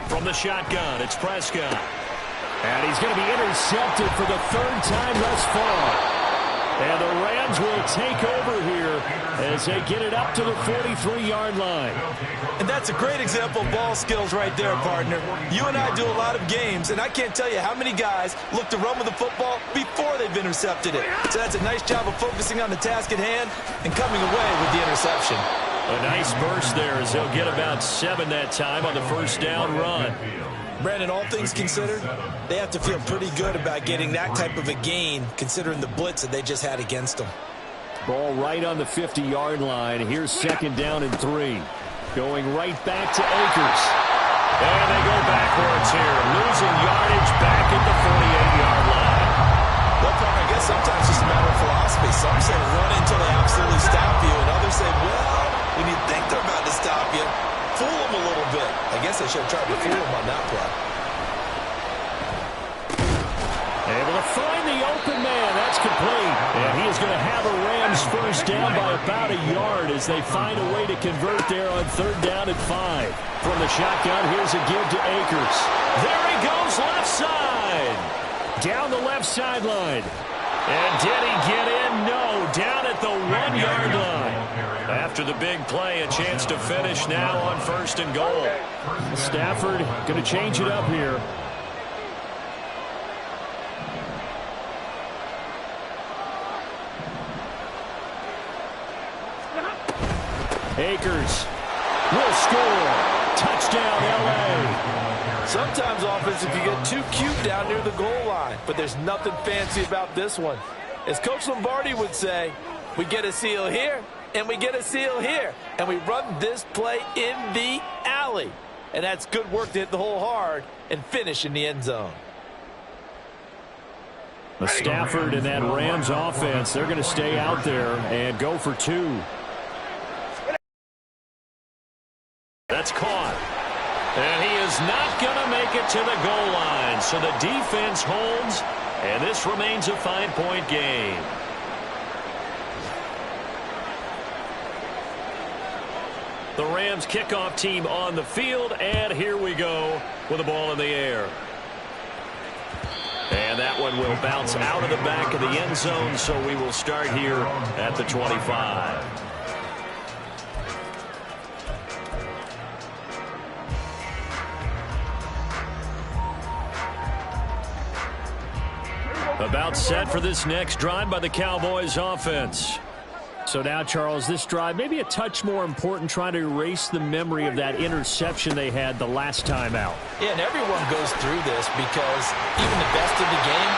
From the shotgun, it's Prescott. And he's going to be intercepted for the 3rd time thus far. And the Rams will take over here as they get it up to the 43-yard line. And that's a great example of ball skills right there, partner. You and I do a lot of games, and I can't tell you how many guys look to run with the football before they've intercepted it. So that's a nice job of focusing on the task at hand and coming away with the interception. A nice burst there as they'll get about 7 that time on the first down run. Brandon, all things considered, they have to feel pretty good about getting that type of a gain considering the blitz that they just had against them. Ball right on the 50-yard line. Here's 2nd down and 3. Going right back to Akers. And they go backwards here. Losing yardage back at the 48-yard line. Well, partner, I guess sometimes it's just a matter of philosophy. Some say run until they absolutely stop you, and others say, well, when you think they're about to stop you, fool them a little bit. I guess they should have tried to fool them on that play. Able to find the open man. That's complete. And he is going to have a Rams first down by about a yard as they find a way to convert there on 3rd down and 5. From the shotgun, here's a give to Akers. There he goes left side. Down the left sideline. And did he get in? No. Down at the 1-yard line. After the big play, a chance to finish now on 1st and goal. Stafford going to change it up here. Akers will score. Touchdown, L.A. Sometimes offense, if you get too cute down near the goal line, but there's nothing fancy about this one. As Coach Lombardi would say, we get a seal here, and we get a seal here, and we run this play in the alley. And that's good work to hit the hole hard and finish in the end zone. The Stafford and that Rams offense, they're going to stay out there and go for 2. That's caught. And he is not going to make it to the goal line. So the defense holds, and this remains a 5-point game. The Rams kickoff team on the field, and here we go with the ball in the air. And that one will bounce out of the back of the end zone, so we will start here at the 25. About set for this next drive by the Cowboys offense. So now, Charles, this drive maybe a touch more important, trying to erase the memory of that interception they had the last time out. Yeah, and everyone goes through this because even the best of the game,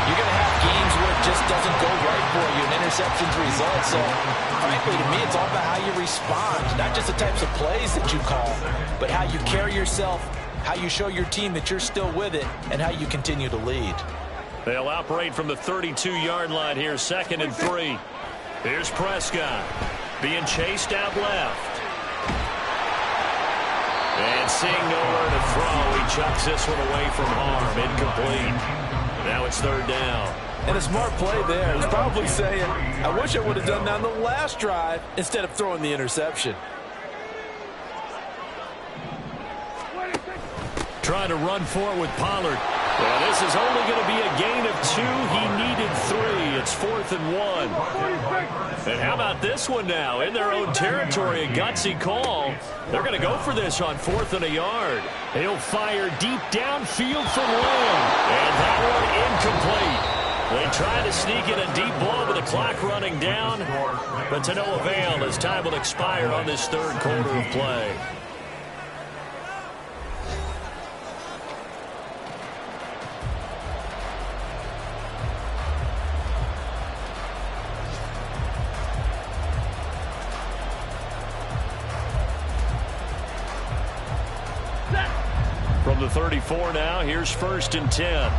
you're going to have games where it just doesn't go right for you, and interceptions result. So, frankly, to me, it's all about how you respond, not just the types of plays that you call, but how you carry yourself, how you show your team that you're still with it, and how you continue to lead. They'll operate from the 32-yard line here, 2nd and 3. Here's Prescott being chased out left. And seeing nowhere to throw, he chucks this one away from harm. Incomplete. Now it's 3rd down. And a smart play there. He's probably saying, I wish I would have done that on the last drive instead of throwing the interception. Trying to run for it with Pollard. Well, this is only going to be a gain of 2. He needed 3. It's 4th and 1. And how about this one now? In their own territory, a gutsy call. They're going to go for this on 4th and a yard. He'll fire deep downfield from Lamb. And that one incomplete. They try to sneak in a deep ball with the clock running down, but to no avail as time will expire on this 3rd quarter of play. From the 34 now, here's 1st and 10.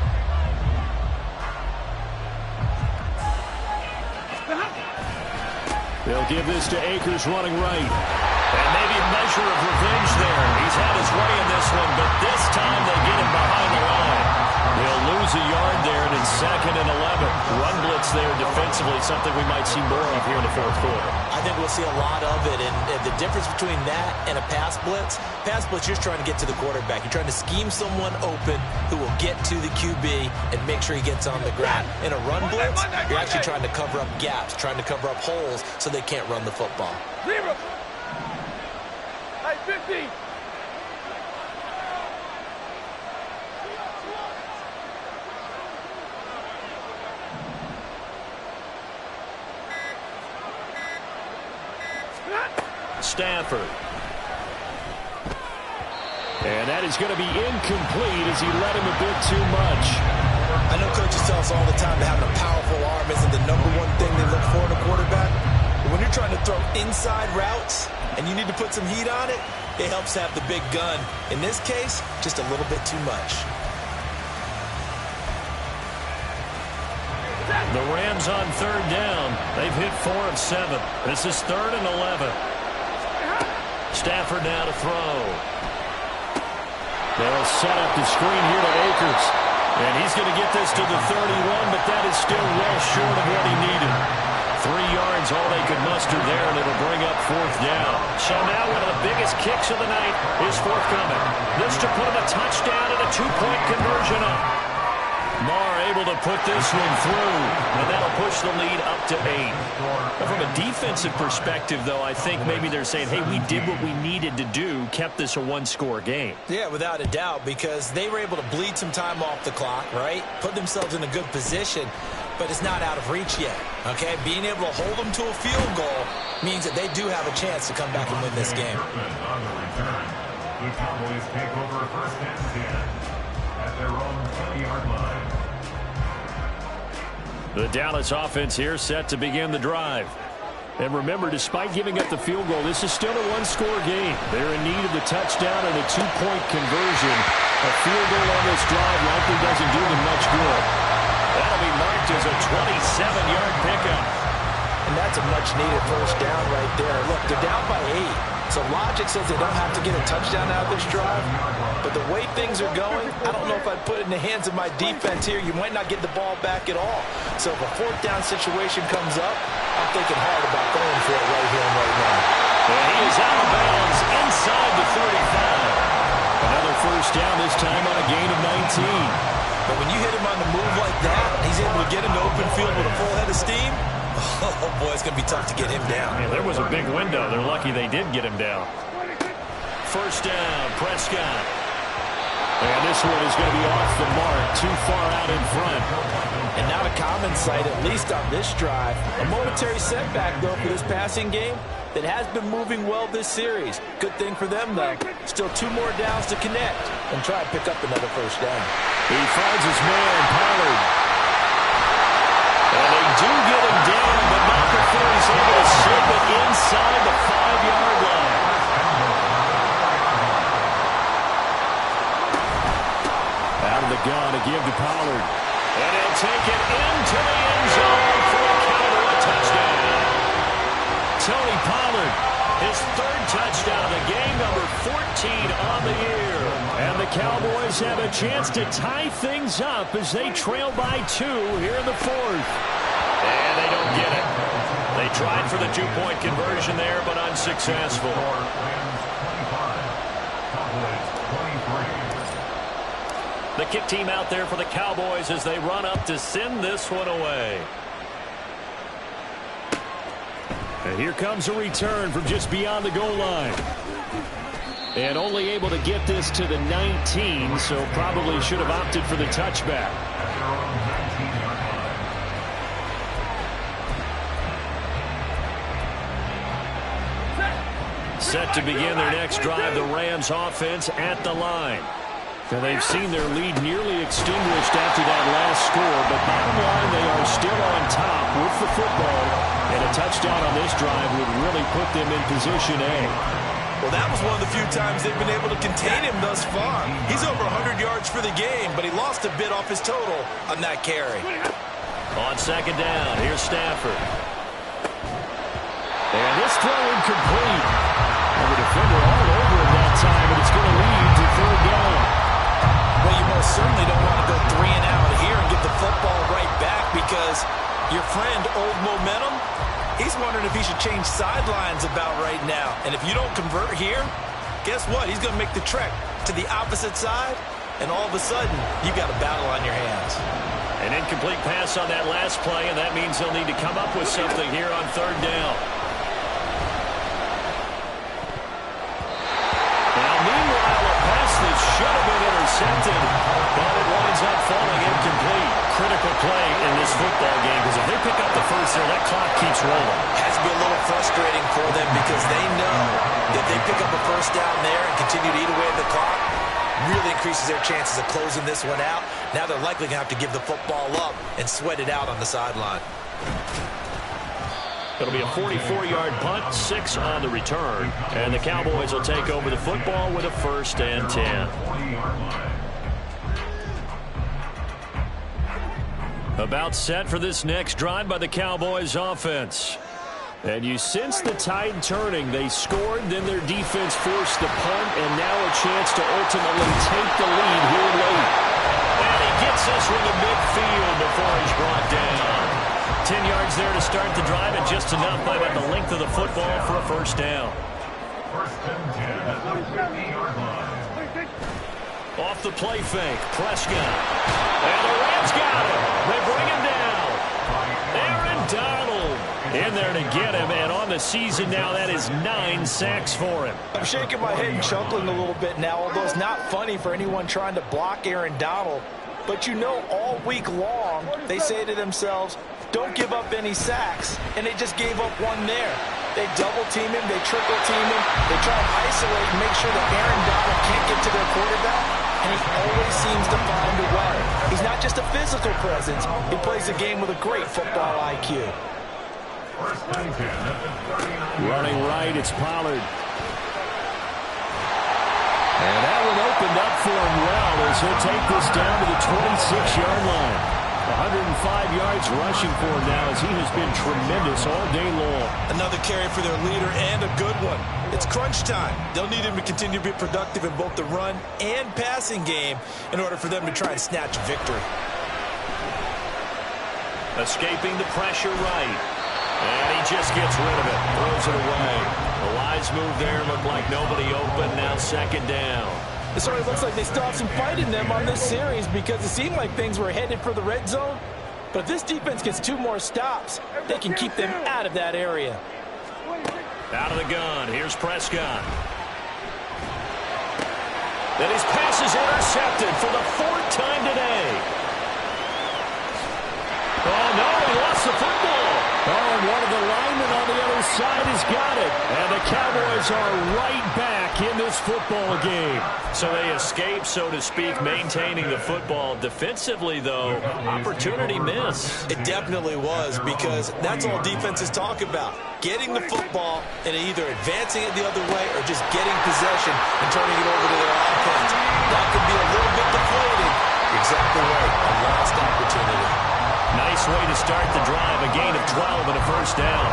They'll give this to Akers running right. And maybe a measure of revenge there. He's had his way in this one, but this time they get him behind the line. They'll lose a yard there, and it's 2nd and 11. Run blitz there defensively, something we might see more of here in the 4th quarter. I think we'll see a lot of it, and the difference between that and a pass blitz, you're just trying to get to the quarterback. You're trying to scheme someone open who will get to the QB and make sure he gets on the ground. In a run blitz, you're actually trying to cover up gaps, trying to cover up holes so they can't run the football. 0. Hey, 50. Stafford. And that is going to be incomplete as he led him a bit too much. I know coaches tell us all the time that having a powerful arm isn't the #1 thing they look for in a quarterback. But when you're trying to throw inside routes and you need to put some heat on it, it helps have the big gun. In this case, just a little bit too much. The Rams on 3rd down. They've hit 4 of 7. This is 3rd and 11. Stafford now to throw. They'll set up the screen here to Akers. And he's going to get this to the 31, but that is still well short of what he needed. 3 yards, all they could muster there, and it'll bring up 4th down. So now one of the biggest kicks of the night is forthcoming. This to put him a touchdown and a 2-point conversion up. Marr able to put this one through, and that'll push the lead up to 8. But from a defensive perspective, though, I think maybe they're saying, hey, we did what we needed to do, kept this a 1-score game. Yeah, without a doubt, because they were able to bleed some time off the clock, right? Put themselves in a good position, but it's not out of reach yet, okay? Being able to hold them to a field goal means that they do have a chance to come back and win this game. On the return, the Cowboys take over 1st and 10 at their own 20-yard line. The Dallas offense here set to begin the drive. And remember, despite giving up the field goal, this is still a 1-score game. They're in need of the touchdown and a 2-point conversion. A field goal on this drive likely doesn't do them much good. That'll be marked as a 27-yard pickup. And that's a much-needed 1st down right there. Look, they're down by 8. So logic says they don't have to get a touchdown out of this drive. But the way things are going, I don't know if I'd put it in the hands of my defense here. You might not get the ball back at all. So if a 4th down situation comes up, I'm thinking hard about going for it right here and right now. And he is out of bounds inside the 35. Another first down, this time on a gain of 19. But when you hit him on the move like that, he's able to get into open field with a full head of steam. Oh, boy, it's going to be tough to get him down. Yeah, there was a big window. They're lucky they did get him down. First down, Prescott. And this one is going to be off the mark, too far out in front. And not a common sight, at least on this drive. A momentary setback, though, for this passing game that has been moving well this series. Good thing for them, though. Still 2 more downs to connect and try and pick up another first down. He finds his man, Pollard. And they do get him down, but not before he's able to slip it inside the 5-yard line. Out of the gun again to Pollard. And he'll take it into the end zone for a Cowboy touchdown. Tony Pollard, his 3rd touchdown of the game, number 14 on the year. And the Cowboys have a chance to tie things up as they trail by 2 here in the 4th. And they don't get it. They tried for the 2-point conversion there, but unsuccessful. The kick team out there for the Cowboys as they run up to send this one away. And here comes a return from just beyond the goal line. And only able to get this to the 19, so probably should have opted for the touchback. Set to begin their next drive, the Rams offense at the line. And they've seen their lead nearly extinguished after that last score, but bottom line, they are still on top with the football, and a touchdown on this drive would really put them in position A. Well, that was one of the few times they've been able to contain him thus far. He's over 100 yards for the game, but he lost a bit off his total on that carry. On second down, here's Stafford. And this throw incomplete. And the defender all over him that time, and it's going to lead to 3rd down. Well, you most certainly don't want to go 3 and out here and get the football right back because your friend, Old Momentum, he's wondering if he should change sidelines about right now. And if you don't convert here, guess what? He's going to make the trek to the opposite side, and all of a sudden, you got a battle on your hands. An incomplete pass on that last play, and that means they'll need to come up with something here on 3rd down. Should have been intercepted, but it winds up falling incomplete. Critical play in this football game because if they pick up the first there, that clock keeps rolling. Has to be a little frustrating for them because they know that they pick up a first down there and continue to eat away at the clock, really increases their chances of closing this one out. Now they're likely going to have to give the football up and sweat it out on the sideline. It'll be a 44-yard punt, 6 on the return. And the Cowboys will take over the football with a 1st and 10. About set for this next drive by the Cowboys offense. And you sense the tide turning. They scored, then their defense forced the punt, and now a chance to ultimately take the lead here late. And he gets this one to midfield before he's brought down. 10 yards there to start the drive, and just enough by about the length of the football for a 1st down. 1st and 10 at the 50-yard line. Off the play fake, Prescott. And the Rams got him. They bring him down. Aaron Donald in there to get him, and on the season now, that is 9 sacks for him. I'm shaking my head and chuckling a little bit now, although it's not funny for anyone trying to block Aaron Donald. But you know, all week long, they say to themselves, don't give up any sacks, and they just gave up one there. They double-team him, they triple-team him, they try to isolate and make sure that Aaron Donald can't get to their quarterback, and he always seems to find a way. He's not just a physical presence, he plays the game with a great football IQ. Running right, it's Pollard. And that one opened up for him well as he'll take this down to the 26-yard line. 105 yards rushing for him now as he has been tremendous all day long. Another carry for their leader and a good one. It's crunch time. They'll need him to continue to be productive in both the run and passing game in order for them to try and snatch victory. Escaping the pressure right. And he just gets rid of it. Throws it away. A wise move there. Looked like nobody open. Now second down. It sort of looks like they still have some fight in them on this series because it seemed like things were headed for the red zone. But if this defense gets 2 more stops, they can keep them out of that area. Out of the gun. Here's Prescott. Then his pass is intercepted for the 4th time today. Oh, no, he lost the football. Oh, and one of the linemen on the other side has got it. And the Cowboys are right back in this football game. So they escape, so to speak, maintaining the football. Defensively, though, opportunity miss. It definitely was, because that's all defenses talk about. Getting the football and either advancing it the other way or just getting possession and turning it over to their offense. That could be a little bit deflating. Exactly right. A lost opportunity. Nice way to start the drive. A gain of 12 and a first down.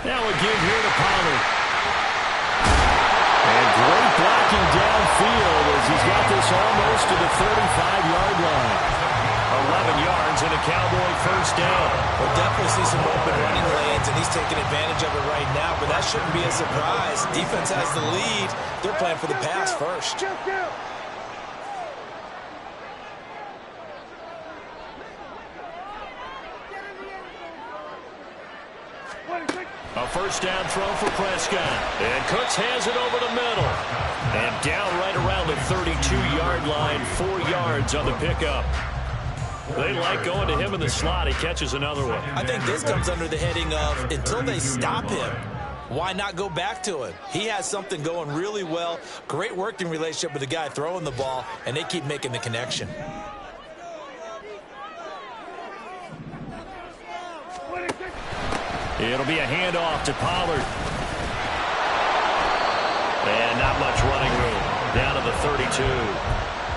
Now again here to Pollard. And great blocking downfield as he's got this almost to the 35-yard line. 11 yards and a Cowboy first down. We'll definitely see some open running lanes, and he's taking advantage of it right now, but that shouldn't be a surprise. Defense has the lead. They're playing for the pass first. A first down throw for Prescott. And Cooks has it over the middle. And down right around the 32-yard line, 4 yards on the pickup. They like going to him in the slot. He catches another one. I think this comes under the heading of until they stop him, why not go back to him? He has something going really well. Great working relationship with the guy throwing the ball, and they keep making the connection. It'll be a handoff to Pollard. And not much running room. Down to the 32.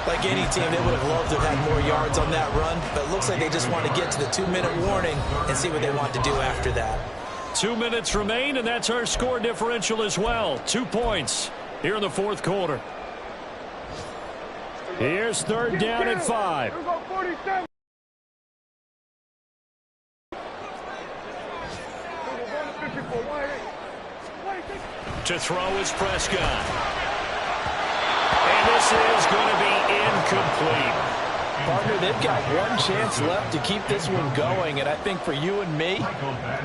Like any team, they would have loved to have had more yards on that run, but it looks like they just want to get to the 2-minute warning and see what they want to do after that. 2 minutes remain, and that's our score differential as well. 2 points here in the 4th quarter. Here's 3rd down and 5. To throw is Prescott. And this is going to be incomplete. Partner, they've got one chance left to keep this one going, and I think for you and me,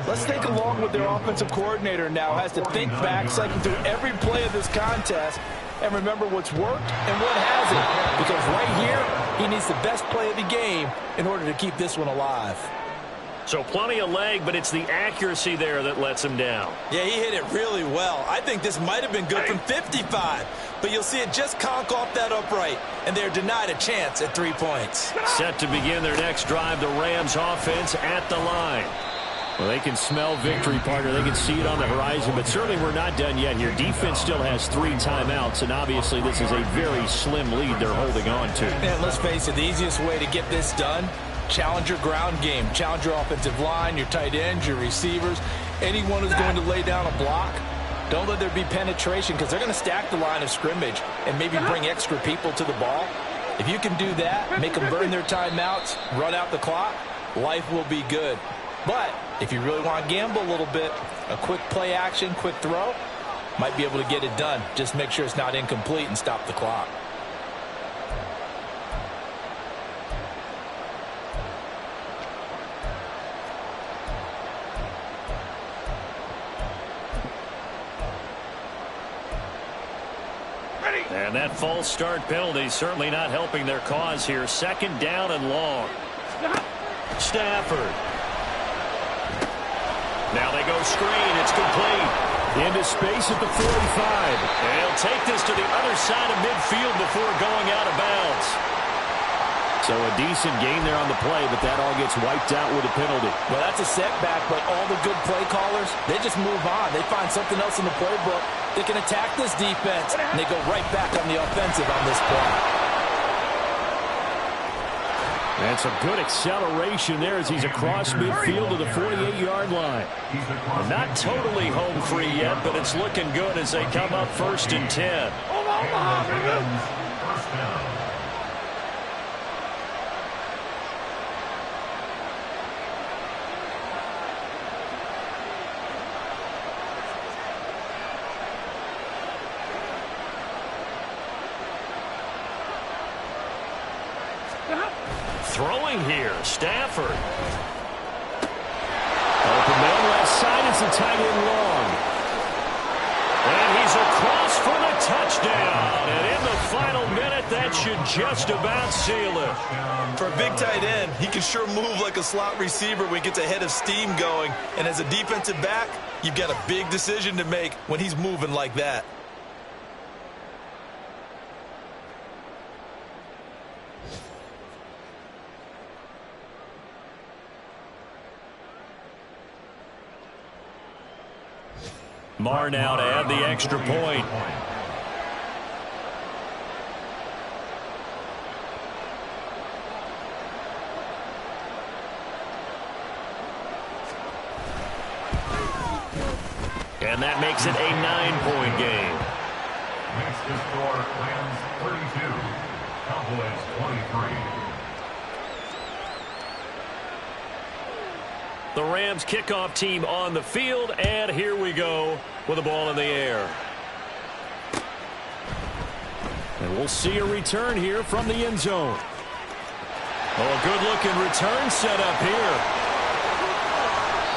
let's think along with their offensive coordinator now has to think back, cycle through every play of this contest, and remember what's worked and what hasn't. Because right here, he needs the best play of the game in order to keep this one alive. So plenty of leg, but it's the accuracy there that lets him down. Yeah, he hit it really well. I think this might have been good from 55, but you'll see it just conk off that upright, and they're denied a chance at 3 points. Set to begin their next drive, the Rams offense at the line. Well, they can smell victory, partner. They can see it on the horizon, but certainly we're not done yet here. Defense still has 3 timeouts, and obviously this is a very slim lead they're holding on to. And let's face it, the easiest way to get this done, challenge your ground game. Challenge your offensive line, your tight ends, your receivers. Anyone who's going to lay down a block, don't let there be penetration because they're going to stack the line of scrimmage and maybe bring extra people to the ball. If you can do that, make them burn their timeouts, run out the clock, life will be good. But if you really want to gamble a little bit, a quick play action, quick throw, might be able to get it done. Just make sure it's not incomplete and stop the clock. And that false start penalty certainly not helping their cause here. 2nd down and long. Stafford. Now they go screen. It's complete. Into space at the 45. And he'll take this to the other side of midfield before going out of bounds. So a decent gain there on the play, but that all gets wiped out with a penalty. Well, that's a setback, but all the good play callers, they just move on. They find something else in the playbook. They can attack this defense, and they go right back on the offensive on this play. And some good acceleration there as he's across midfield to the 48-yard line. Not totally home free yet, but it's looking good as they come up 1st and 10. First down. Throwing here, Stafford. Open man left side, it's a tight end long. And he's across for the touchdown. And in the final minute, that should just about seal it. For a big tight end, he can sure move like a slot receiver when he gets a head of steam going. And as a defensive back, you've got a big decision to make when he's moving like that. Marr now to add the extra point. And that makes it a 9-point game. Makes the score Rams 32, Cowboys 23. The Rams kickoff team on the field, and here we go with the ball in the air. And we'll see a return here from the end zone. Oh, a good-looking return set up here.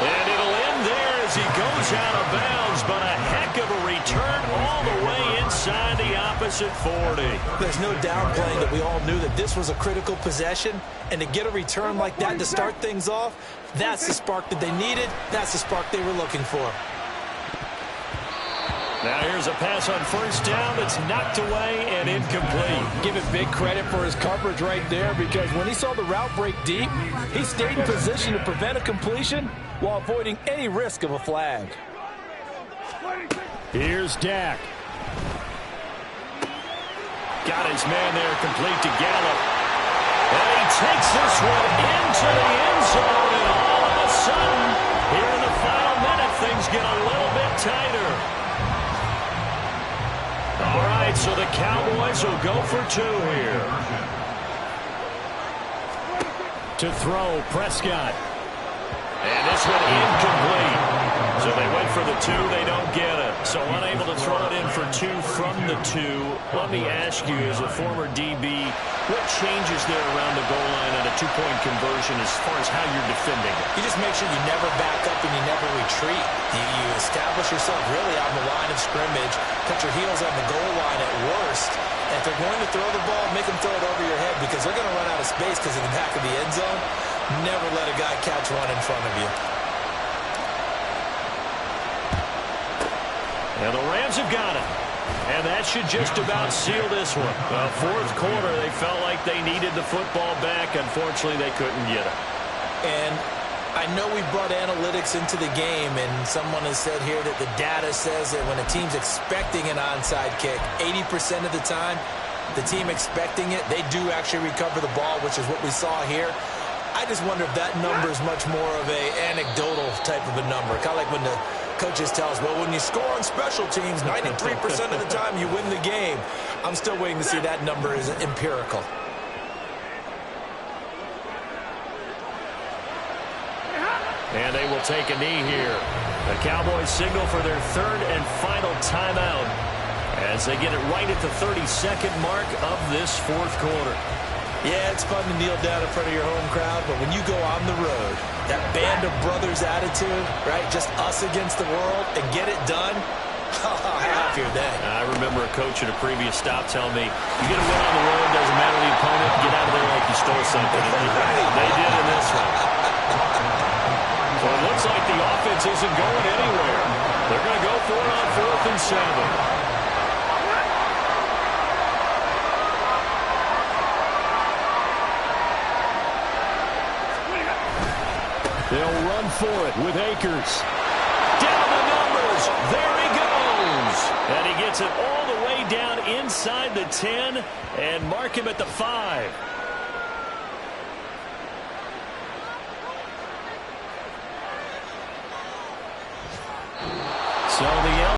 And it'll end there as he goes out of bounds, but a heck of a return all the way inside the opposite 40. There's no downplaying that we all knew that this was a critical possession, and to get a return like that to start things off, that's the spark that they needed. That's the spark they were looking for. Now here's a pass on first down that's knocked away and incomplete. Give it big credit for his coverage right there, because when he saw the route break deep, he stayed in position to prevent a completion while avoiding any risk of a flag. Here's Dak. Got his man there, complete to Gallup. And he takes this one into the end zone, and all of a sudden, here in the final minute, things get a little bit tighter. All right, so the Cowboys will go for 2 here. To throw, Prescott. And this one incomplete. So they went for the 2, they don't get it. So unable to throw it in for 2 from the 2. Let me ask you, as a former DB, what changes there around the goal line on a 2-point conversion as far as how you're defending it? You just make sure you never back up and you never retreat. You establish yourself really on the line of scrimmage, put your heels on the goal line at worst. And if they're going to throw the ball, make them throw it over your head, because they're going to run out of space because of the back of the end zone. Never let a guy catch one in front of you. And the Rams have got it. And that should just about seal this one. Fourth quarter, they felt like they needed the football back. Unfortunately, they couldn't get it. And I know we brought analytics into the game, and someone has said here that the data says that when a team's expecting an onside kick, 80% of the time, the team expecting it, they do actually recover the ball, which is what we saw here. I just wonder if that number is much more of a anecdotal type of a number. Kind of like when the coaches tell us, well, when you score on special teams, 93% of the time you win the game. I'm still waiting to see that number is empirical. And they will take a knee here. The Cowboys signal for their 3rd and final timeout as they get it right at the 32nd mark of this 4th quarter. Yeah, it's fun to kneel down in front of your home crowd, but when you go on the road, that band of brothers attitude, right, just us against the world, and get it done, how happier then. I remember a coach at a previous stop telling me, you get a win on the road, doesn't matter the opponent, get out of there like you stole something. And they did in this one. So it looks like the offense isn't going anywhere. They're going to go for it on 4th and 7. They'll run for it with Akers. Down the numbers. There he goes. And he gets it all the way down inside the 10 and mark him at the 5. So the